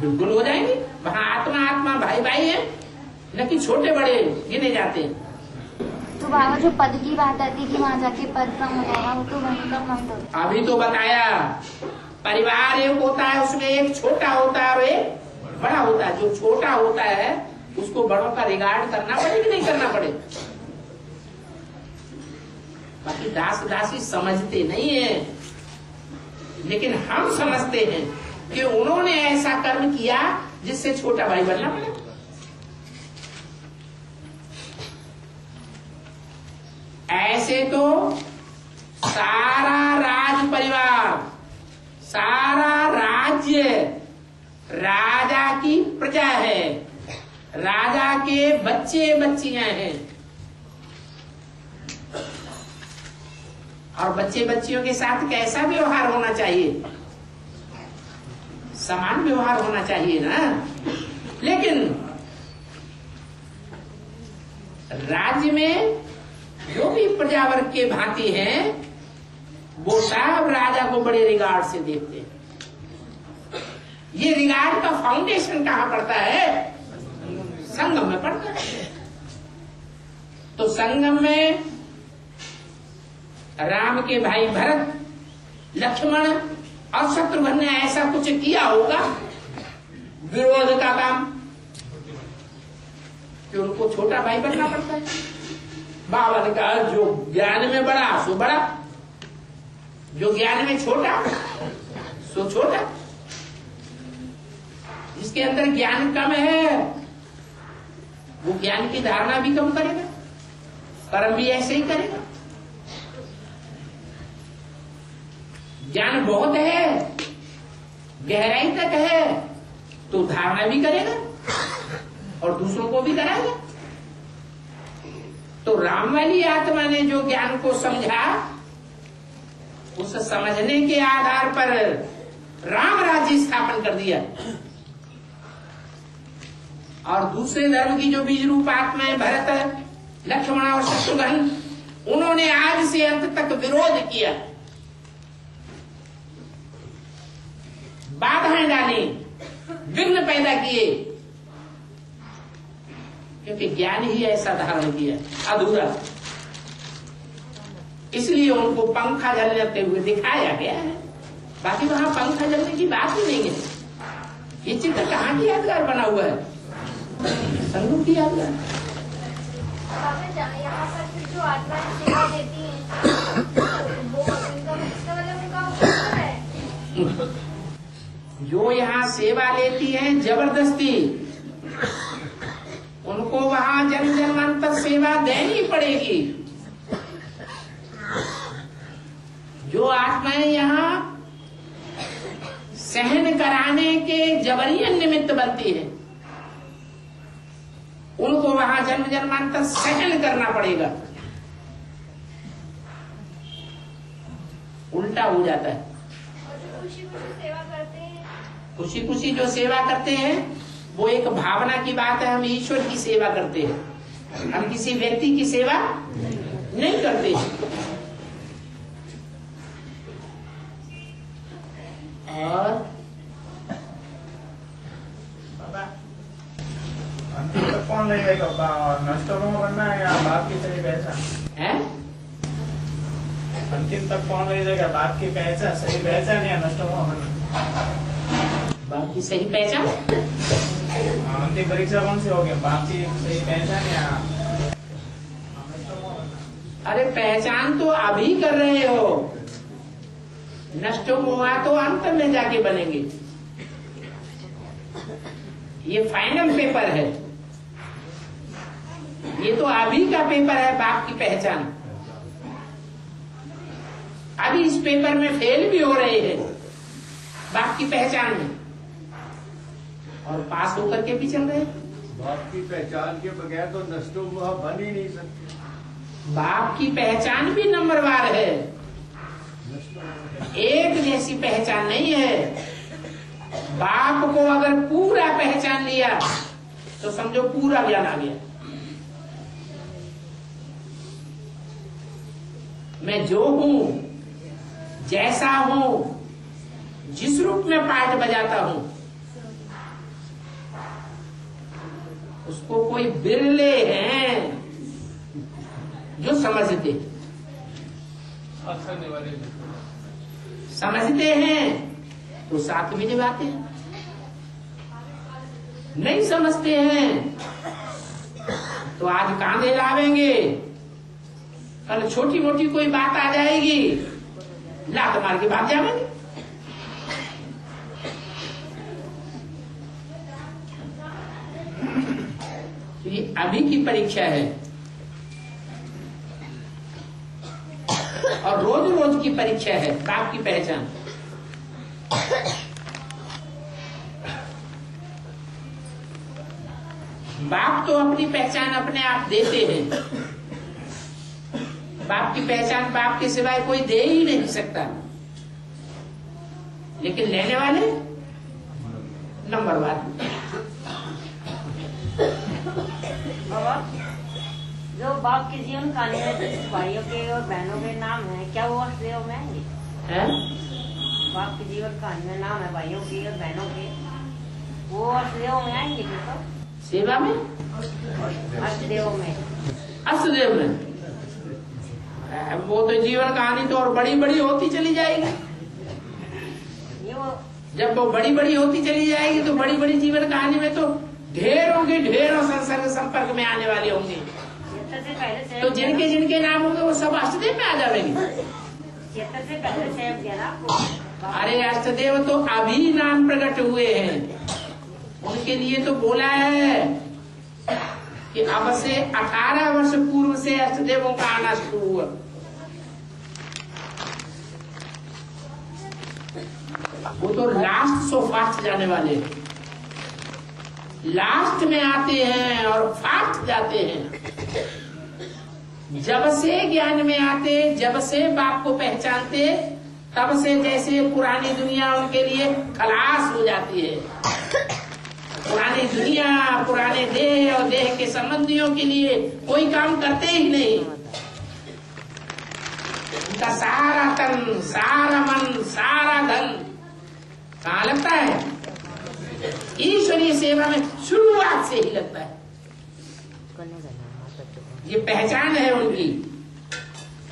बिल्कुल हो जाएंगे। वहाँ आत्मा आत्मा भाई भाई है, न कि छोटे बड़े गिने जाते हैं। तो बाबा जो पद की बात आती है कि वहाँ जाके पद कम हो जाएगा, वो तो वहीं कम होता है। अभी तो बताया, परिवार एक होता है, उसमें एक छोटा होता है और एक बड़ा होता है। जो छोटा होता है उसको बड़ों का रिगार्ड करना पड़े कि नहीं करना पड़े। बाकी दास दासी समझते नहीं है, लेकिन हम समझते हैं कि उन्होंने ऐसा कर्म किया जिससे छोटा भाई बनना पड़े। ऐसे तो सारा राज परिवार, सारा राज्य राजा की प्रजा है, राजा के बच्चे बच्चियां हैं, और बच्चे बच्चियों के साथ कैसा व्यवहार होना चाहिए? समान व्यवहार होना चाहिए ना। लेकिन राज्य में जो भी प्रजावर्ग के भांति हैं, वो सब राजा को बड़े रिगार्ड से देखते हैं। ये रिगार्ड का फाउंडेशन कहाँ पड़ता है? संगम में पड़ता है। तो संगम में राम के भाई भरत, लक्ष्मण और शत्रुघ्न ने ऐसा कुछ किया होगा विरोध का काम, कि उनको छोटा भाई बनना पड़ता है। बाबा ने कहा जो ज्ञान में बड़ा सो बड़ा, जो ज्ञान में छोटा सो छोटा। जिसके अंदर ज्ञान कम है वो ज्ञान की धारणा भी कम करेगा, कर्म भी ऐसे ही करेगा। ज्ञान बहुत है, गहराई तक है, तो धारणा भी करेगा और दूसरों को भी कराएगा। तो राम वाली आत्मा ने जो ज्ञान को समझा, उस समझने के आधार पर राम राज्य स्थापन कर दिया। और दूसरे धर्म की जो बीज रूप आत्माएं भरत, लक्ष्मण और शत्रुघ्न, उन्होंने आज से अंत तक विरोध किया, बाधाएं डाली, विघ्न पैदा किए, क्योंकि ज्ञान ही ऐसा धारण किया अधूरा। इसलिए उनको पंखा जलते हुए दिखाया गया है। बाकी वहां पंखा जलने की बात ही नहीं है। ये चित्र कहाँ की यादगार बना हुआ है? संगम की यादगार। यहाँ पर फिर जो आत्माएं सेवा देती हैं, वो इसका मतलब उनका उत्तर है। जो यहाँ सेवा लेती है जबरदस्ती, उनको वहां जन्म जन्मांतर सेवा देनी पड़ेगी। जो आत्माएं यहाँ सहन कराने के जबरियन निमित्त बनती है, उनको वहां जन्म जन्मांतर सहन करना पड़ेगा। उल्टा हो जाता है। खुशी खुशी सेवा करते हैं, खुशी खुशी जो सेवा करते हैं वो एक भावना की बात है। हम ईश्वर की सेवा करते हैं, हम किसी व्यक्ति की सेवा नहीं करते। और अंतिम तक कौन ले जाएगा? नष्टों बनना है या बाप की सही पहचान है? अंतिम तक कौन ले जाएगा? बाप की पहचान, सही पहचान या नष्टों बनना? बाप की सही पहचान। अंतिम परीक्षा कौन सी होगी? बाप की सही पहचान या? अरे पहचान तो अभी कर रहे हो, नष्ट हुआ तो अंत में जाके बनेंगे। ये फाइनल पेपर है, ये तो अभी का पेपर है। बाप की पहचान अभी इस पेपर में फेल भी हो रहे हैं बाप की पहचान में, और पास होकर के भी चल रहे हैं। बाप की पहचान के बगैर तो नष्टों बन ही नहीं सकते। बाप की पहचान भी नंबरवार है, एक जैसी पहचान नहीं है। बाप को अगर पूरा पहचान लिया तो समझो पूरा ज्ञान आ गया। मैं जो हूं, जैसा हूं, जिस रूप में पार्ट बजाता हूं, उसको कोई बिरले हैं जो समझते हैं तो साथ में निभाते हैं, नहीं समझते हैं तो आज कांधे लावेंगे, कल छोटी मोटी कोई बात आ जाएगी लात मार के भाग जाएंगे। तो ये अभी की परीक्षा है और रोज रोज की परीक्षा है बाप की पहचान। बाप तो अपनी पहचान अपने आप देते हैं, बाप की पहचान बाप के सिवाय कोई दे ही नहीं सकता, लेकिन लेने वाले नंबरवार। बाबा, जो बाप के जीवन कहानी में भाइयों के और बहनों के नाम है, क्या वो असलियों में है? बाप के जीवन कहानी में नाम है भाइयों के और बहनों के, वो असलियों में आएंगे तो सेवा में, असदेव में, असदेव में वो तो जीवन कहानी तो और बड़ी बड़ी होती चली जाएगी। जब वो बड़ी बड़ी होती चली जाएगी तो बड़ी बड़ी जीवन कहानी में तो ढेरों के ढेरों संसर्ग संपर्क में आने वाले होंगे, तो जिनके जिनके नाम होंगे वो सब अष्टदेव में आ जाएंगे। अरे अष्टदेव तो अभी नाम प्रकट हुए हैं, उनके लिए तो बोला है कि अब से 18 वर्ष पूर्व से अष्टदेवों का आना शुरू हुआ। वो तो लास्ट सो फास्ट जाने वाले, लास्ट में आते हैं और फास्ट जाते हैं। जब से ज्ञान में आते, जब से बाप को पहचानते, तब से जैसे पुरानी दुनिया उनके लिए खलास हो जाती है। पुरानी दुनिया, पुराने देह और देह के संबंधियों के लिए कोई काम करते ही नहीं। उनका सारा तन, सारा मन, सारा धन कहाँ लगता है? ईश्वरीय सेवा में शुरुआत से ही लगता है। ये पहचान है उनकी,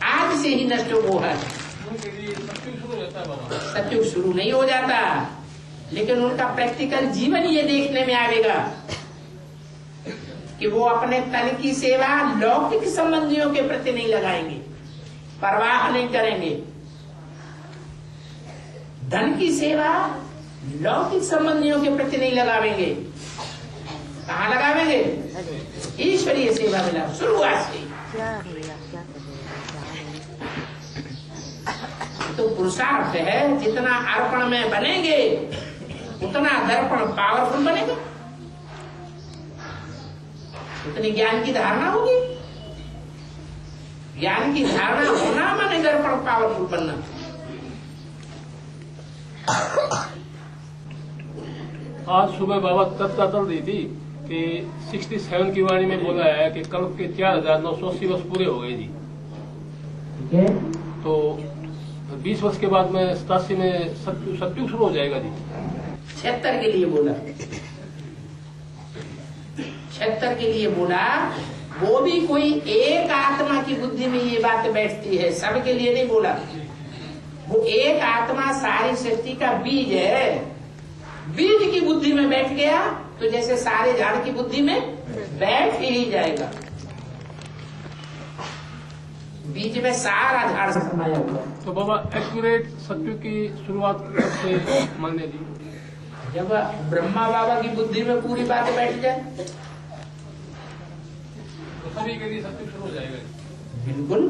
आज से ही नष्ट हो है। सत्युग शुरू नहीं हो जाता, लेकिन उनका प्रैक्टिकल जीवन ये देखने में आएगा कि वो अपने तन की सेवा लौकिक संबंधियों के प्रति नहीं लगाएंगे, परवाह नहीं करेंगे। धन की सेवा लौकिक संबंधियों के प्रति नहीं लगावेंगे, कहाँ लगावेंगे? ईश्वरीय सेवा में शुरुआत से। तो पुरुषार्थ है, जितना अर्पण में बनेंगे उतना दर्पण पावरफुल बनेगा, उतनी ज्ञान की धारणा होगी। ज्ञान की धारणा होना माने दर्पण पावरफुल बनना। आज सुबह बाबा चर्चा चल रही थी कि 67 की वाणी में बोला है कि कल के 4980 वर्ष पूरे हो गए जी। ठीक है, तो 20 वर्ष के बाद में 87 में सत्युग शुरू हो जाएगा जी। 76 के लिए बोला, 76 के लिए बोला। वो भी कोई एक आत्मा की बुद्धि में ये बात बैठती है, सबके लिए नहीं बोला। वो एक आत्मा सारी सृष्टि का बीज है, बीज की बुद्धि में बैठ गया तो जैसे सारे झाड़ की बुद्धि में बैठ ही जाएगा। बीज में सारा झाड़ समाया हुआ। तो बाबा एक्यूरेट सत्युग की शुरुआत से मानने दी, जब ब्रह्मा बाबा की बुद्धि में पूरी बात बैठ जाए तो सभी के लिए सत्युग शुरू हो जाएगा। बिल्कुल,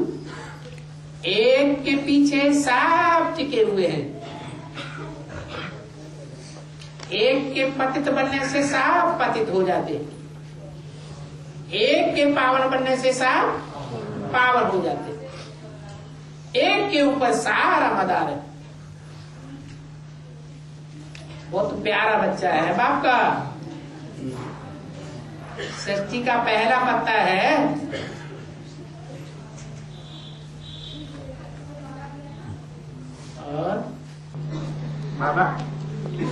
एक के पीछे सब टिके हुए हैं। एक के पतित बनने से सब पतित हो जाते, एक के पावन बनने से सब पावन हो जाते, एक के ऊपर सारा मदार है। बहुत प्यारा बच्चा है बाप का, सृष्टि का पहला पत्ता है। और बाबा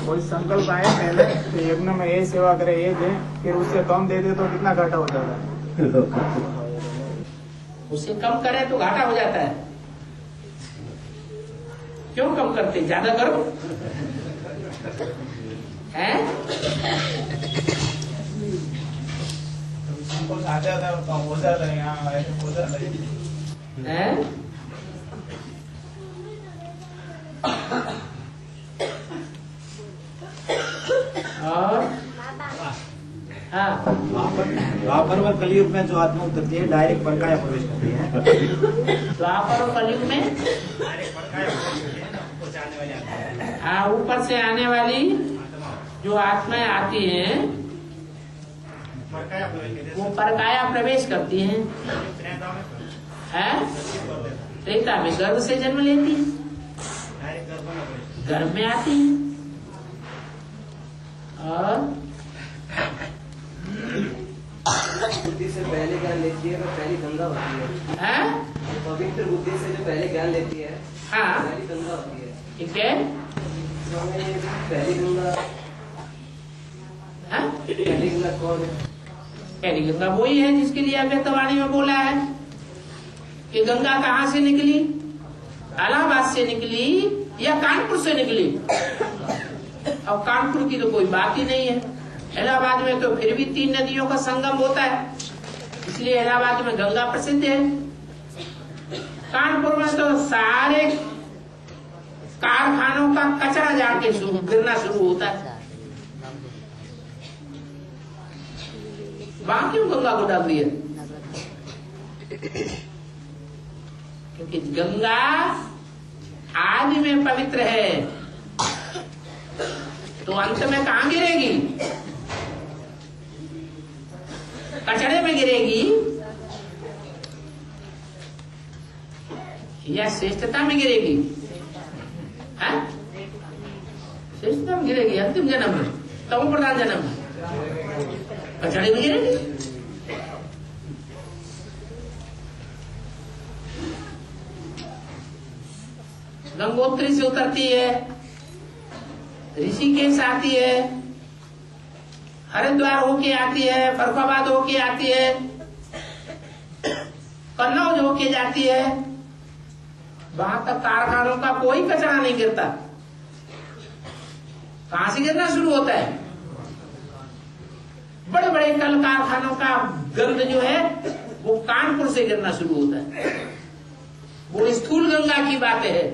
कोई संकल्प आए पहले तो यज्ञ में ये सेवा करे ये दे, फिर उससे कम दे दे तो कितना घाटा हो जाता है? उससे कम करे तो घाटा हो जाता है। क्यों कम करते, ज्यादा करो है? आ जाता है, कम हो जाता है, यहाँ ऐसे हो जाता है। और हाँ, द्वापर व कलयुग में जो आत्मा उतरती है डायरेक्ट परकाया प्रवेश करती है। द्वापर और कलयुग में हाँ, ऊपर से आने वाली जो आत्माएं आती हैं वो परकाया प्रवेश करती हैं। त्रेता में गर्भ से जन्म लेती है, गर्भ में आती है। और बुद्धि से पहले ज्ञान लेती है, वो पहली गंगा होती है। पवित्र बुद्धि से जो पहले ज्ञान लेती है, हाँ, पहली गंगा होती है। ठीक है। पहली गंगा, पहली गंगा कौन है? पहली गंगा वही है जिसके लिए अव्यक्तवाणी में बोला है कि गंगा कहाँ से निकली, इलाहाबाद से निकली या कानपुर से निकली। अब कानपुर की तो कोई बात ही नहीं है, इलाहाबाद में तो फिर भी 3 नदियों का संगम होता है, इसलिए इलाहाबाद में गंगा प्रसिद्ध है। कानपुर में तो सारे कारखानों का कचरा जाके गिरना शुरू होता है। वहां क्यों गंगा को डाल दिया? क्योंकि गंगा आदि में पवित्र है, तो अंत में कहाँ गिरेगी? कचरे में गिरेगी या श्रेष्ठता में गिरेगी? श्रेष्ठता में गिरेगी, अंतिम जन्म में, तमो प्रधान जन्म में कचरे में गिरेगी। गंगोत्री से उतरती है, ऋषिकेश आती है, हरिद्वार होके आती है, फरुखाबाद होके आती है, कन्नौज होके जाती है। वहां तक कारखानों का कोई कचरा नहीं गिरता। कहां से गिरना शुरू होता है? बड़े बड़े कल कारखानों का गंध जो है वो कानपुर से गिरना शुरू होता है। वो स्थूल गंगा की बातें है,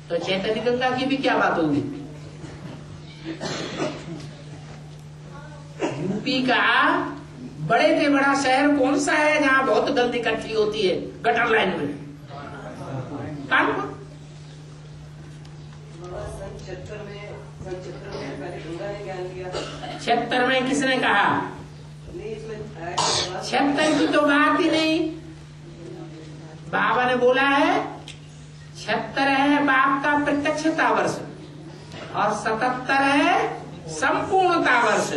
तो चैतन्य गंगा की भी क्या बात होगी? यूपी का बड़े से बड़ा शहर कौन सा है जहां बहुत गंद इकट्ठी होती है गटर लाइन में? कानपुर। छिहत्तर में किसने कहा? 76 की तो बात ही नहीं। बाबा ने बोला है 76 है बाप का प्रत्यक्षता वर्ष और 77 है संपूर्णता वर्ष।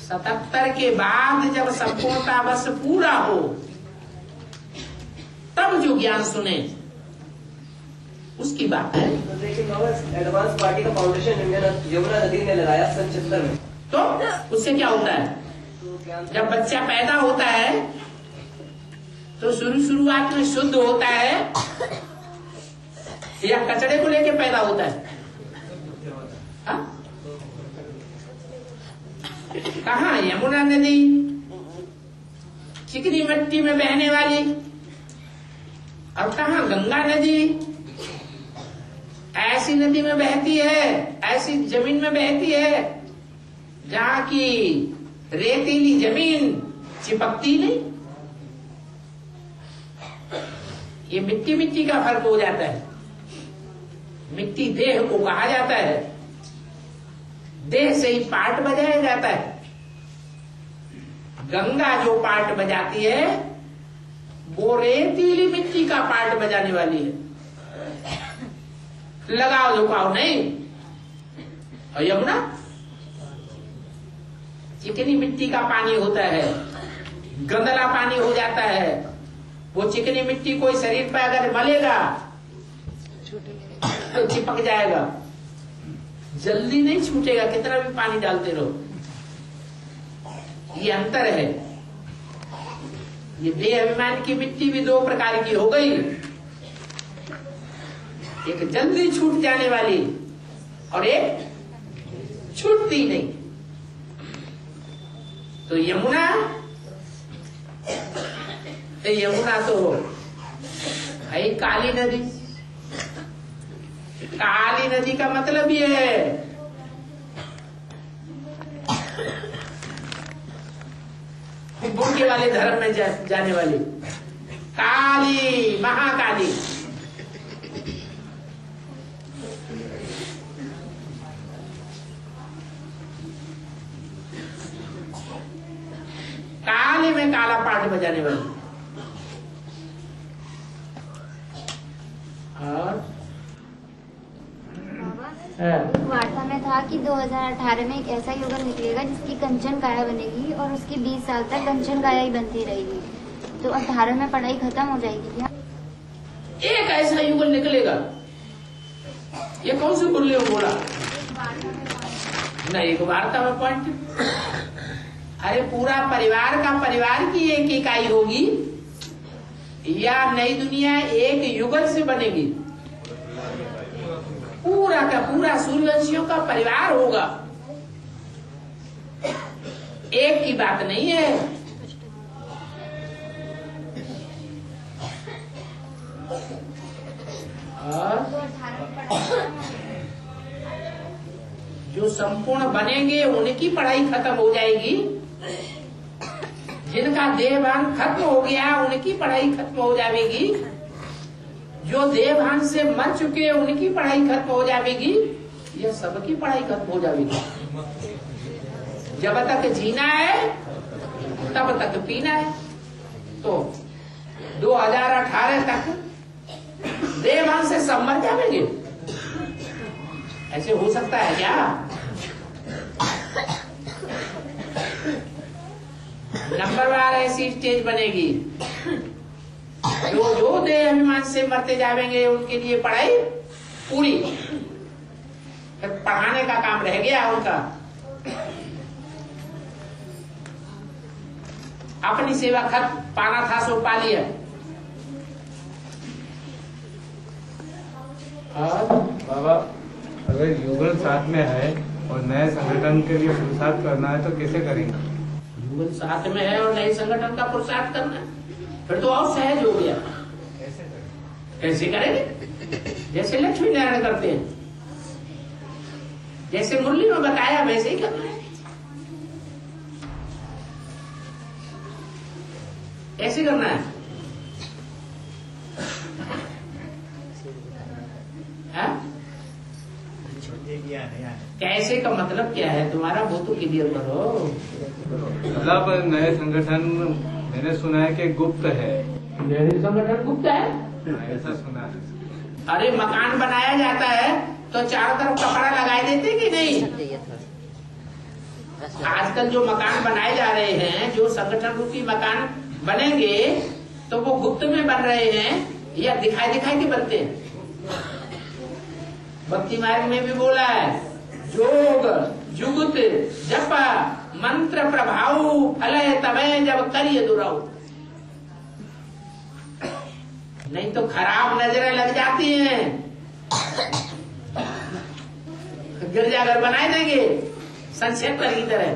77 के बाद जब संपूर्णता वर्ष पूरा हो तब जो ज्ञान सुने उसकी बात है। तो देखिए एडवांस पार्टी का फाउंडेशन यमुना नदी ने लगाया 77 में, तो उससे क्या होता है? जब बच्चा पैदा होता है तो शुरुआत में शुद्ध होता है या कचरे को लेके पैदा होता है? कहाँ? यमुना नदी चिकनी मिट्टी में बहने वाली, और कहाँ गंगा नदी ऐसी नदी में बहती है, ऐसी जमीन में बहती है जहाँ की रेतीली जमीन चिपकती नहीं। ये मिट्टी मिट्टी का फर्क हो जाता है। मिट्टी देह को कहा जाता है, देह से ही पार्ट बजाया जाता है। गंगा जो पार्ट बजाती है वो रेतीली मिट्टी का पार्ट बजाने वाली है, लगाओ झुकाओ नहीं। और यमुना चिकनी मिट्टी का पानी होता है, गंदला पानी हो जाता है। वो चिकनी मिट्टी कोई शरीर पर अगर मलेगा तो चिपक जाएगा, जल्दी नहीं छूटेगा, कितना भी पानी डालते रहो। ये अंतर है। ये देह अभिमान की मिट्टी भी दो प्रकार की हो गई, एक जल्दी छूट जाने वाली और एक छूटती नहीं। तो यमुना तो है काली नदी। काली नदी का मतलब ये है बुढ़के वाले धर्म में जाने वाली काली, महाकाली। काली में काला पाठ बजाने वाली। और वार्ता में था कि 2018 में एक ऐसा युगल निकलेगा जिसकी कंचन काया बनेगी और उसकी 20 साल तक कंचन काया ही बनती रहेगी। तो 18 में पढ़ाई खत्म हो जाएगी क्या? एक ऐसा युगल निकलेगा, ये कौन से बुल्ले बोला? नहीं, एक वार्ता में पॉइंट। अरे पूरा परिवार का परिवार की एक इकाई होगी या नई दुनिया एक युगल से बनेगी? पूरा का पूरा सूर्यवंशियों का परिवार होगा। एक की बात नहीं है। और जो संपूर्ण बनेंगे उनकी पढ़ाई खत्म हो जाएगी, जिनका देहभान खत्म हो गया उनकी पढ़ाई खत्म हो जाएगी, जो देहभान से मर चुके उनकी पढ़ाई खत्म हो जाएगी, यह सबकी पढ़ाई खत्म हो जाएगी। जब तक जीना है तब तक पीना है। तो 2018 तक देहभान से सब मर जाएंगे, ऐसे हो सकता है क्या? नंबरवार ऐसी स्टेज बनेगी, जो देह अभिमान से मरते जाएंगे उनके लिए पढ़ाई पूरी, फिर पढ़ाने का काम रह गया उनका। अपनी सेवा खत्म, पाना था सो पा लिया। बाबा, अगर युगल साथ में है और नए संगठन के लिए पुरुषार्थ करना है तो कैसे करेंगे? युगल साथ में है और नए संगठन का पुरुषार्थ करना है, फिर तो और सहज हो गया। कैसे करेंगे? जैसे लक्ष्मी नारायण करते हैं, जैसे मुरली में बताया वैसे ही करना है। ऐसे करना है। कैसे का मतलब क्या है तुम्हारा, वो तो क्लियर करो। मतलब नए संगठन मैंने सुना है कि गुप्त है। नए संगठन गुप्त है? ऐसा सुना है। अरे मकान बनाया जाता है तो चारों तरफ कपड़ा लगाए देते कि नहीं? आजकल जो मकान बनाए जा रहे हैं, जो संगठन रूपी मकान बनेंगे, तो वो गुप्त में बन रहे हैं या दिखाई दिखाई के बनते हैं? भक्ति मार्ग में भी बोला है, जोग जुगुत जप मंत्र प्रभाव फलय तबे जब करिए दुराऊ। नहीं तो खराब नजरें लग जाती हैं, गिरजाघर बनाए देंगे संक्षेत्र की तरह।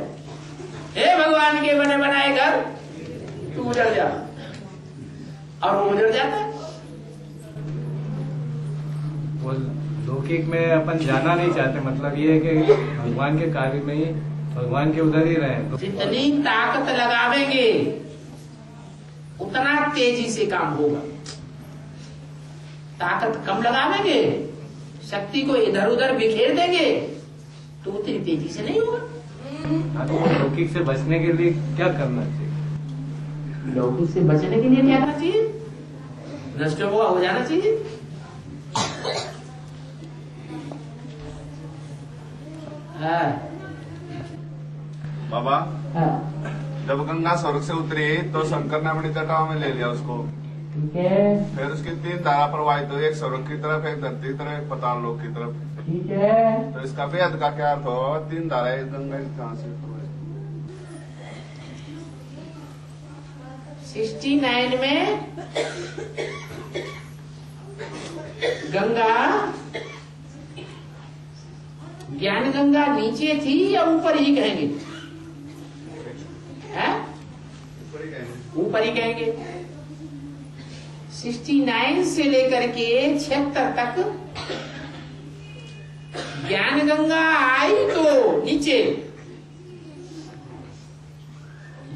हे भगवान के बने बनाए घर तू उजड़ जा, और वो उजड़ जाता है। लौकिक में अपन जाना नहीं चाहते, मतलब ये है कि भगवान के कार्य में ही भगवान के उधर ही रहे। जितनी ताकत लगावेंगे उतना तेजी से काम होगा। ताकत कम लगावेंगे, शक्ति को इधर उधर बिखेर देंगे तो उतनी तेजी से नहीं होगा। तो लौकिक से बचने के लिए क्या करना चाहिए? लौकिक से बचने के लिए क्या करना चाहिए? नष्ट हो जाना चाहिए। बाबा, जब गंगा स्वर्ग से उतरी तो शंकर ने अपनी जटाओं में ले लिया उसको, ठीक है। फिर उसकी 3 धारा प्रवाहित हुई, एक स्वर्ग की तरफ, एक धरती की तरफ, एक पाताल लोक की तरफ। ठीक है। तो इसका वेद का क्या अर्थ हो? 3 धाराएं गंगा कहाँ से प्रवाहित? 69 में गंगा, ज्ञान गंगा नीचे थी या ऊपर ही कहेंगे? ऊपर ही कहेंगे। 69 से लेकर के 76 तक ज्ञान गंगा आई तो नीचे,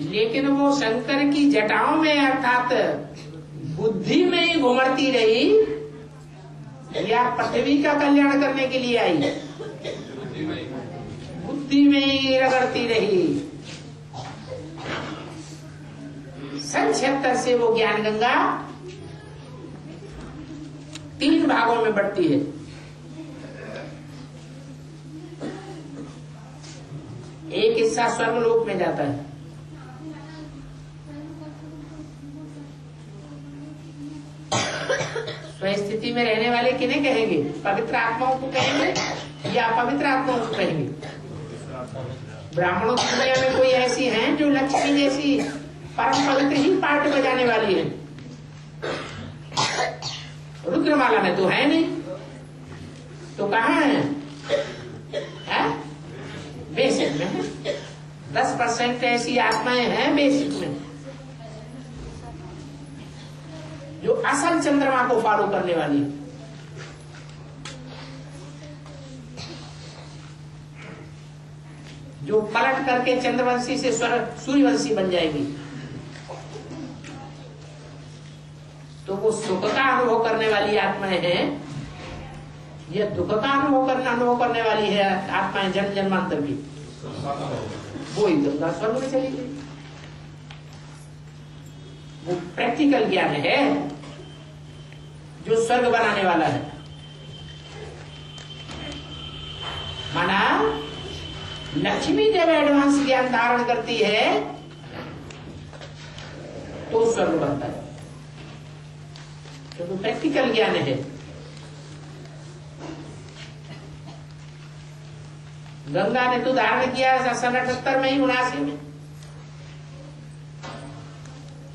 लेकिन वो शंकर की जटाओं में अर्थात बुद्धि में ही घुमड़ती रही या पृथ्वी का कल्याण करने के लिए आई? बुद्धि में ही रगड़ती रही। 76 से वो ज्ञान गंगा 3 भागों में बढ़ती है। एक हिस्सा स्वर्गलोक में जाता है, स्वस्थिति में रहने वाले किन्हें कहेंगे? पवित्र आत्माओं को कहेंगे या अपवित्र आत्माओं को कहेंगे? ब्राह्मणों की दुनिया में कोई ऐसी हैं जो लक्ष्मी जैसी परम पवित्र ही पार्ट बजाने वाली है? रुद्रमाला में तो है नहीं, तो कहाँ है? बेसिक में है। 10% ऐसी आत्माएं हैं बेसिक में जो असल चंद्रमा को फॉलो करने वाली है। जो पलट करके चंद्रवंशी से सूर्यवंशी बन जाएगी। तो वो सुख का अनुभव करने वाली आत्माएं हैं या दुख का अनुभव करने वाली है आत्माएं जन्म जन्मांतर की? वो ही गंगा स्वर्ग में चली गई। वो प्रैक्टिकल ज्ञान है जो स्वर्ग बनाने वाला है। माना लक्ष्मी जब एडवांस ज्ञान धारण करती है तो स्वर्ग बनता है, तो प्रैक्टिकल ज्ञान है। गंगा ने तो धारण किया 78 में ही 79 में,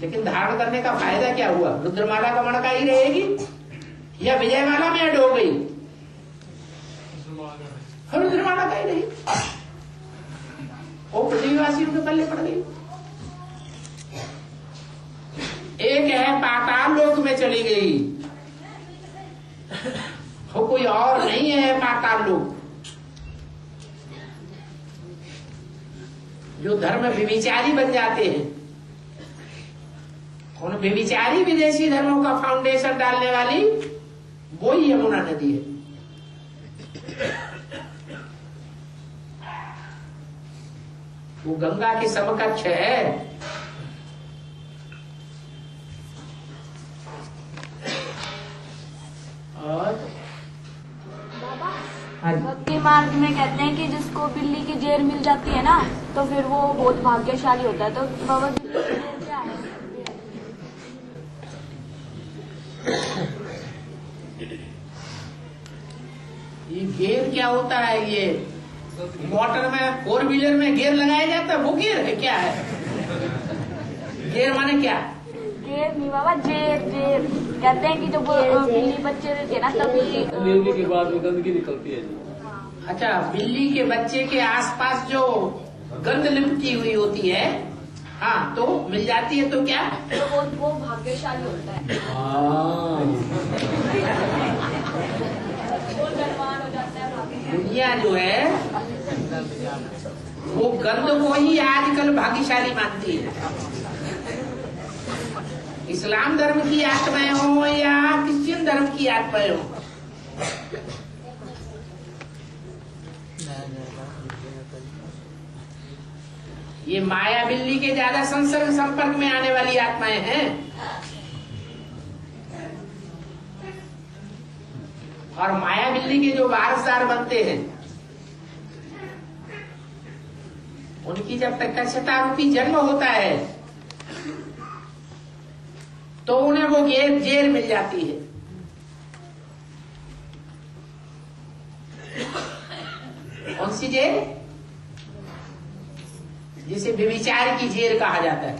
लेकिन धारण करने का फायदा क्या हुआ? रुद्रमाला का मणका ही रहेगी या विजयमाला में ऐड हो गई? रुद्रमाला का ही रही, वो पृथ्वीवासियों के पल्ले पड़ गई। एक है पाताल लोक में चली गई, वो कोई और नहीं है पाताल लोक। जो धर्म व्यभिचारी बन जाते हैं, उन व्यभिचारी विदेशी धर्मों का फाउंडेशन डालने वाली वो ही यमुना नदी है। वो गंगा के समकक्ष है। और भक्ति मार्ग में कहते हैं कि जिसको बिल्ली की जेर मिल जाती है ना तो फिर वो बहुत भाग्यशाली होता है। तो बाबा बिल्ली की जेर क्या है? ये गेयर क्या होता है? ये मोटर में 4 व्हीलर में गेयर लगाया जाता है, वो गेयर है? क्या है गेयर? माने क्या? जेर नहीं बाबा, जेर जेर कहते हैं कि जब बिल्ली बच्चे रहते हैं ना तभी बिल्ली के बाद में गंदगी निकलती है जी। अच्छा, बिल्ली के बच्चे के आसपास जो गंद लिपटी हुई होती है, हाँ, तो मिल जाती है तो क्या? तो वो भाग्यशाली होता है। वो धनवान हो जाता है। दुनिया जो है वो गंद को ही आजकल भाग्यशाली मानती है। इस्लाम धर्म की आत्माएं हो या क्रिश्चियन धर्म की आत्माएं हो, ये माया बिल्ली के ज्यादा संसर्ग संपर्क में आने वाली आत्माएं हैं। और माया बिल्ली के जो वारसदार बनते हैं, उनकी जब तक कच्छता रूपी जन्म होता है तो उन्हें वो जेर मिल जाती है। कौन सी जेर? जिसे व्यभिचार की जेर कहा जाता है,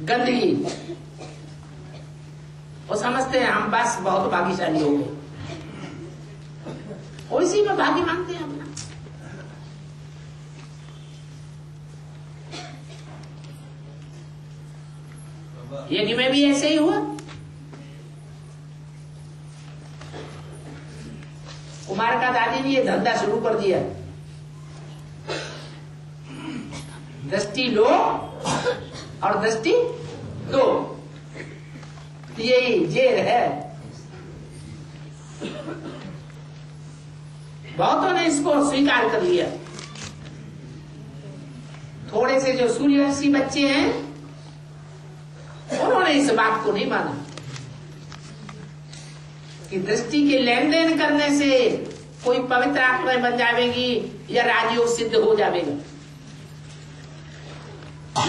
गंदगी। वो समझते हैं हम बस बहुत भाग्यशाली हो गए, उसी में भाग्य मानते हैं अपना। यज्ञ में भी ऐसे ही हुआ। कुमार का दादी ने ये धंधा शुरू कर दिया, दृष्टि लो और दृष्टि दो, यही जेर है। बहुतों ने इसको स्वीकार कर लिया। थोड़े से जो सूर्यवंशी बच्चे हैं उन्होंने इस बात को नहीं माना कि दृष्टि के लेन देन करने से कोई पवित्र आत्मा बन जाएगी या राजयोग सिद्ध हो जाएगा।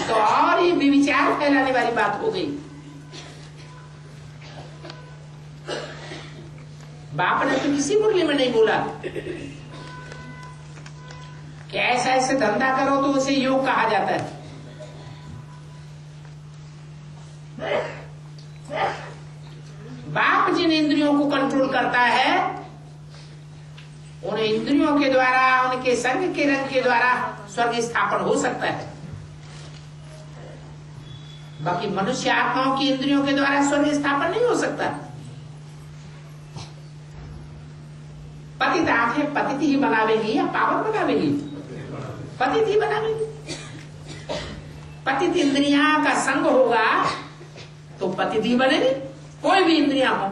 तो और ही विचार फैलाने वाली बात हो गई। बाप ने तो किसी मुरली में नहीं बोला कि ऐसा ऐसे धंधा करो तो उसे योग कहा जाता है। बाप जिन इंद्रियों को कंट्रोल करता है उन इंद्रियों के द्वारा, उनके संग के रंग के द्वारा स्वर्ग स्थापन हो सकता है। बाकी मनुष्य आत्माओं की इंद्रियों के द्वारा स्वर्ग स्थापन नहीं हो सकता। पतित आंखें पतित ही बनावेगी या पावन बनावेगी? पतित ही बनावेगी। पतित इंद्रियां का संग होगा तो पतित ही बनेगी, कोई भी इंद्रियां हो।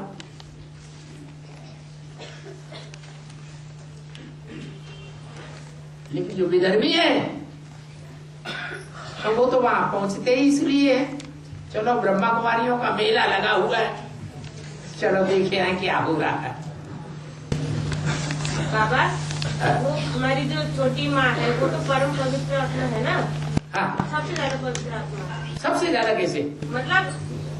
लेकिन जो विधर्मी है तो वो तो वहां पहुंचते ही इसलिए चलो ब्रह्मा कुमारियों का मेला लगा हुआ है, चलो देखे हैं क्या हो रहा है। बाबा, वो हमारी जो छोटी माँ है वो तो परम पवित्र आत्मा है ना? हाँ, सबसे ज्यादा पवित्र आत्मा। सबसे ज्यादा कैसे? मतलब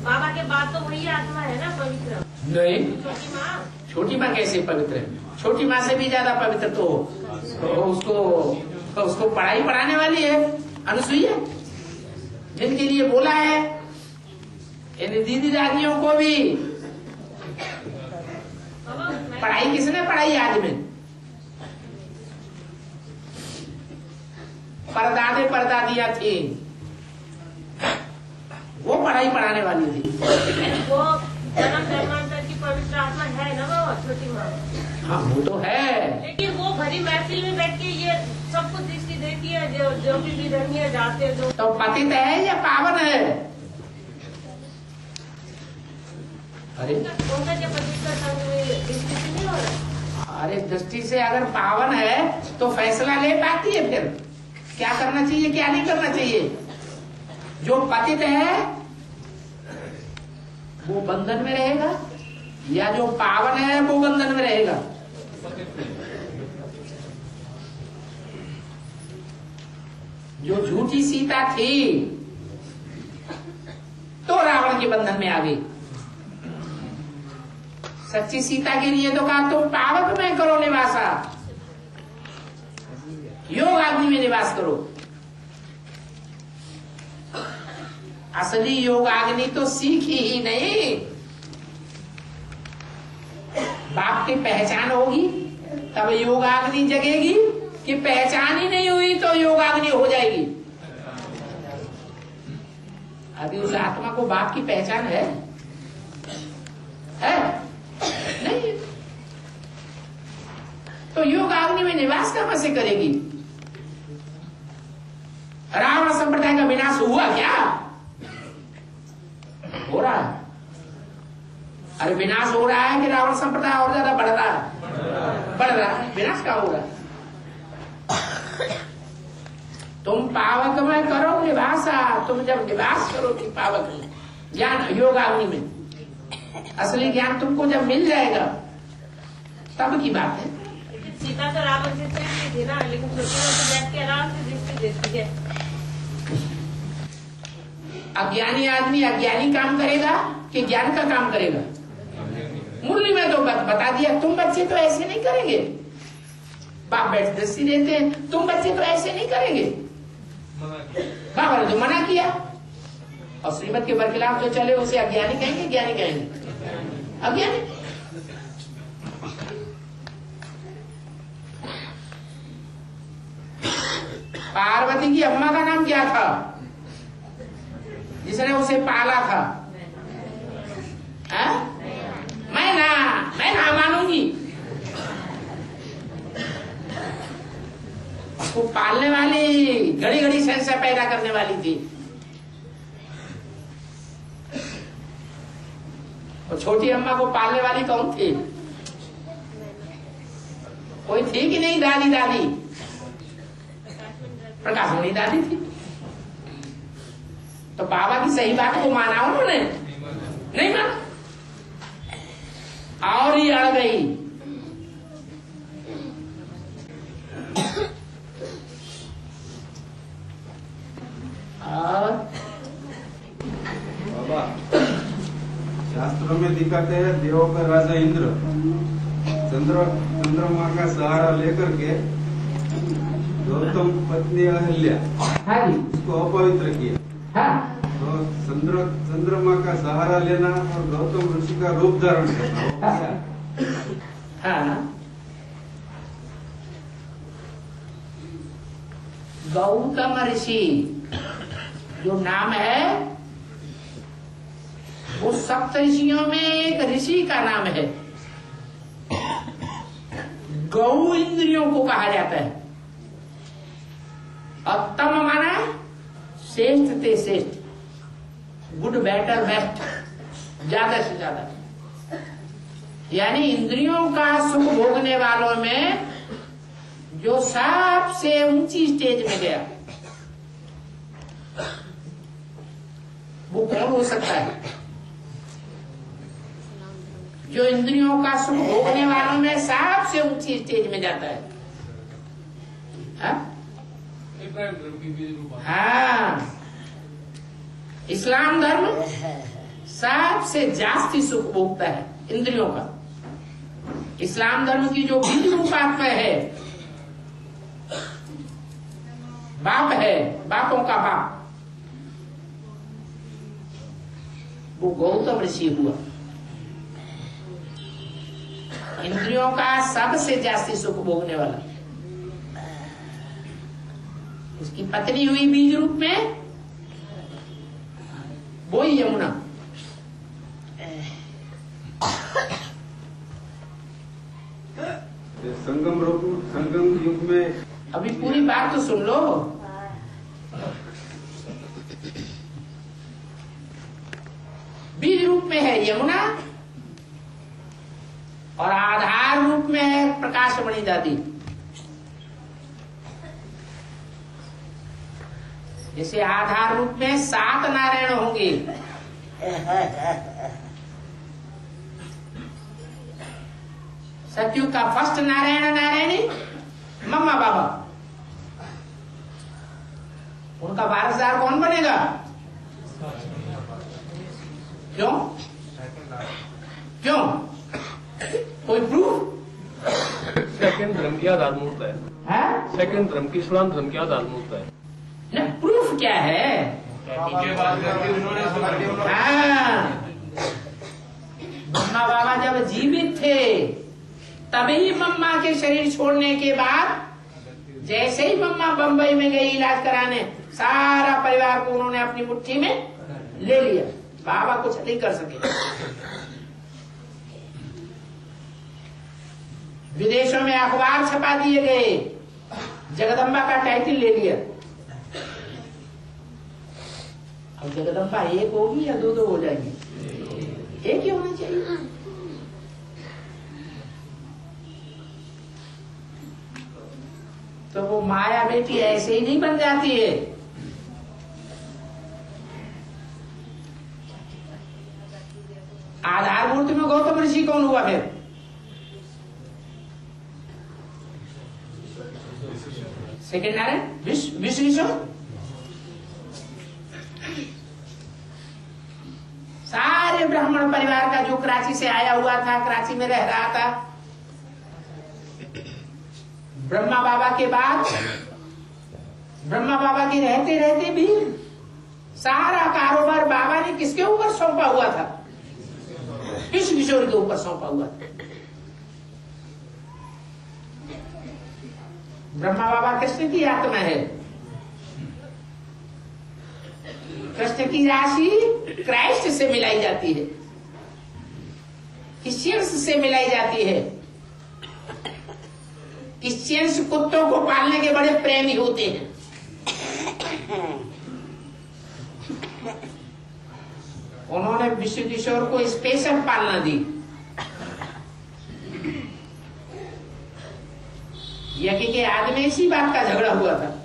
बाबा के बाद तो वही आत्मा है ना पवित्र? नहीं, छोटी माँ। छोटी माँ कैसे पवित्र है? छोटी माँ से भी ज्यादा पवित्र तो उसको पढ़ाई पढ़ाने वाली है अनुसुईया, जिनके लिए बोला है इन दीदी दादियों को भी। पढ़ाई किसने पढ़ाई आज में? परदादे परदादियां थी, वो पढ़ाई पढ़ाने वाली थी। वो जन्म जन्मांतर की पवित्र आत्मा है ना वो छोटी माँ? हाँ वो तो है, लेकिन वो भरी महफिल में बैठ के ये सबको दृष्टि देती है, जो भी विधर्मी जाते हैं। तो पतित है या पावन है? अरे उनका क्या पवित्र संग दृष्टि से नहीं हो रहा? अरे दृष्टि से अगर पावन है तो फैसला ले पाती है, फिर क्या करना चाहिए क्या नहीं करना चाहिए। जो पतित है वो बंधन में रहेगा या जो पावन है वो बंधन में रहेगा? जो झूठी सीता थी तो रावण के बंधन में आ गई। सच्ची सीता के लिए तो कहा तुम पावक में करो निवासा, योग अग्नि में निवास करो। असली योग अग्नि तो सीखी ही नहीं। बाप की पहचान होगी तब योगाग्नि जगेगी, कि पहचान ही नहीं हुई तो योगाग्नि हो जाएगी। अभी उस आत्मा को बाप की पहचान है नहीं, तो योगाग्नि में निवास कहां से करेगी? रावण संप्रदाय का विनाश हुआ क्या? हो रहा है। अरे विनाश हो रहा है कि रावण संप्रदाय और ज्यादा बढ़ रहा है? बढ़ रहा है। विनाश का हो रहा है। तुम पावक में करो निवासा, तुम जब निवास करोगे पावक में ज्ञान योगाग्नि में, असली ज्ञान तुमको जब मिल जाएगा तब की बात है। सीता तो रावण से चिढ़ती थी ना, लेकिन छोटी माँ तो बैठ के आराम से दृष्टि देती है। अज्ञानी आदमी अज्ञानी काम करेगा कि ज्ञान का काम करेगा? मुरली में तो बता दिया, तुम बच्चे तो ऐसे नहीं करेंगे। बाप बैठ दस्ती देते हैं, तुम बच्चे तो ऐसे नहीं करेंगे। बाबा ने तो मना किया, और श्रीमत के बरखिलाफ जो चले उसे अज्ञानी कहेंगे, ज्ञानी कहेंगे? अज्ञानी। पार्वती की अम्मा का नाम क्या था जिसने उसे पाला था? मैं ना मानूंगी। उसको पालने वाली घड़ी घड़ी संशय पैदा करने वाली थी। और छोटी अम्मा को पालने वाली कौन थी? कोई थी कि नहीं? दादी प्रकाशमणि दादी थी। तो बाबा की सही बात को माना उन्होंने? नहीं माना, और ही अड़ गई। और बाबा शास्त्रों में दिखाते हैं देवों का राजा इंद्र चंद्रमा का सहारा लेकर के गौतम पत्नी अहल्या उसको अपवित्र किया। तो चंद्रमा का सहारा लेना और गौतम ऋषि का रूप धारण करना। गौतम ऋषि जो नाम है वो सप्त ऋषियों में एक ऋषि का नाम है। गौ इंद्रियों को कहा जाता है। और तम माना श्रेष्ठ ते श्रेष्ठ, गुड बेटर बेस्ट, ज्यादा से ज्यादा। यानी इंद्रियों का सुख भोगने वालों में जो सबसे ऊंची स्टेज में गया वो कौन हो सकता है? जो इंद्रियों का सुख भोगने वालों में सबसे ऊंची स्टेज में जाता है। हाँ, इस्लाम धर्म सबसे जास्ती सुख भोगता है इंद्रियों का। इस्लाम धर्म की जो बीज रूपात्मा है, बाप है, बापों का बाप, वो गौतम ऋषि हुआ। इंद्रियों का सबसे जास्ती सुख भोगने वाला। उसकी पत्नी हुई बीज रूप में वो ही यमुना। संगम युग में अभी पूरी बात तो सुन लो। बीज रूप में है यमुना और आधार रूप में है प्रकाशमणि दादी। जैसे आधार रूप में 7 नारायण होंगे, सतयुग का फर्स्ट नारायण नारायणी मम्मा बाबा, उनका वारसदार कौन बनेगा? क्यों क्यों? कोई प्रूफ? सेकंड धर्म की आधार मूर्त है। सेकंड धर्म की इस्लाम धर्म की आधार मूर्त है। न, प्रूफ क्या है? मम्मा बाबा जब जीवित थे तभी मम्मा के शरीर छोड़ने के बाद जैसे ही मम्मा बंबई में गई इलाज कराने, सारा परिवार को उन्होंने अपनी मुट्ठी में ले लिया। बाबा कुछ नहीं कर सके। विदेशों में अखबार छपा दिए गए, जगदम्बा का टाइटल ले लिया। अब जगदम्बा एक होगी या 2 हो जाएगी? एक ही होना चाहिए। तो वो माया बेटी ऐसे ही नहीं बन जाती है। आधार मूर्ति में गौतम ऋषि कौन हुआ फिर? सेकंड नारायण विश्व सामान्य ब्राह्मण परिवार का जो कराची से आया हुआ था, कराची में रह रहा था। ब्रह्मा बाबा के बाद, ब्रह्मा बाबा के रहते रहते भी सारा कारोबार बाबा ने किसके ऊपर सौंपा हुआ था? कृष्ण किशोर के ऊपर सौंपा हुआ था। ब्रह्मा बाबा कृष्ण की आत्मा है। कृष्ण की राशि क्राइस्ट से मिलाई जाती है, क्रिश्चियंस से मिलाई जाती है। क्रिश्चियंस कुत्तों को पालने के बड़े प्रेमी होते हैं। उन्होंने विश्व किशोर को स्पेशल पालना दी। यज्ञ के आदमी इसी बात का झगड़ा हुआ था।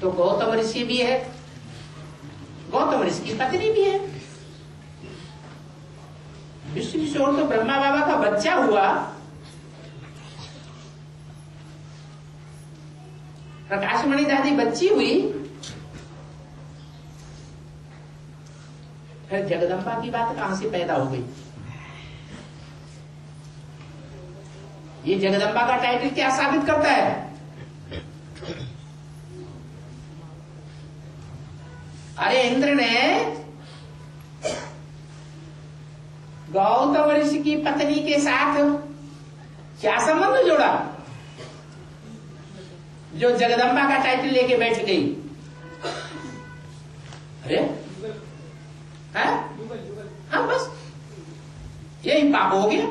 तो गौतम ऋषि भी है, गौतम ऋषि की पत्नी भी है। विश्व किशोर तो ब्रह्मा बाबा का बच्चा हुआ। प्रकाशमणि दादी बच्ची हुई। फिर जगदम्बा की बात कहां से पैदा हो गई? ये जगदम्बा का टाइटल क्या साबित करता है? अरे इंद्र ने गौतम ऋषि की पत्नी के साथ क्या संबंध जोड़ा जो जगदम्बा का टाइटल लेके बैठ गई? अरे हाँ, बस यही पाप हो गया।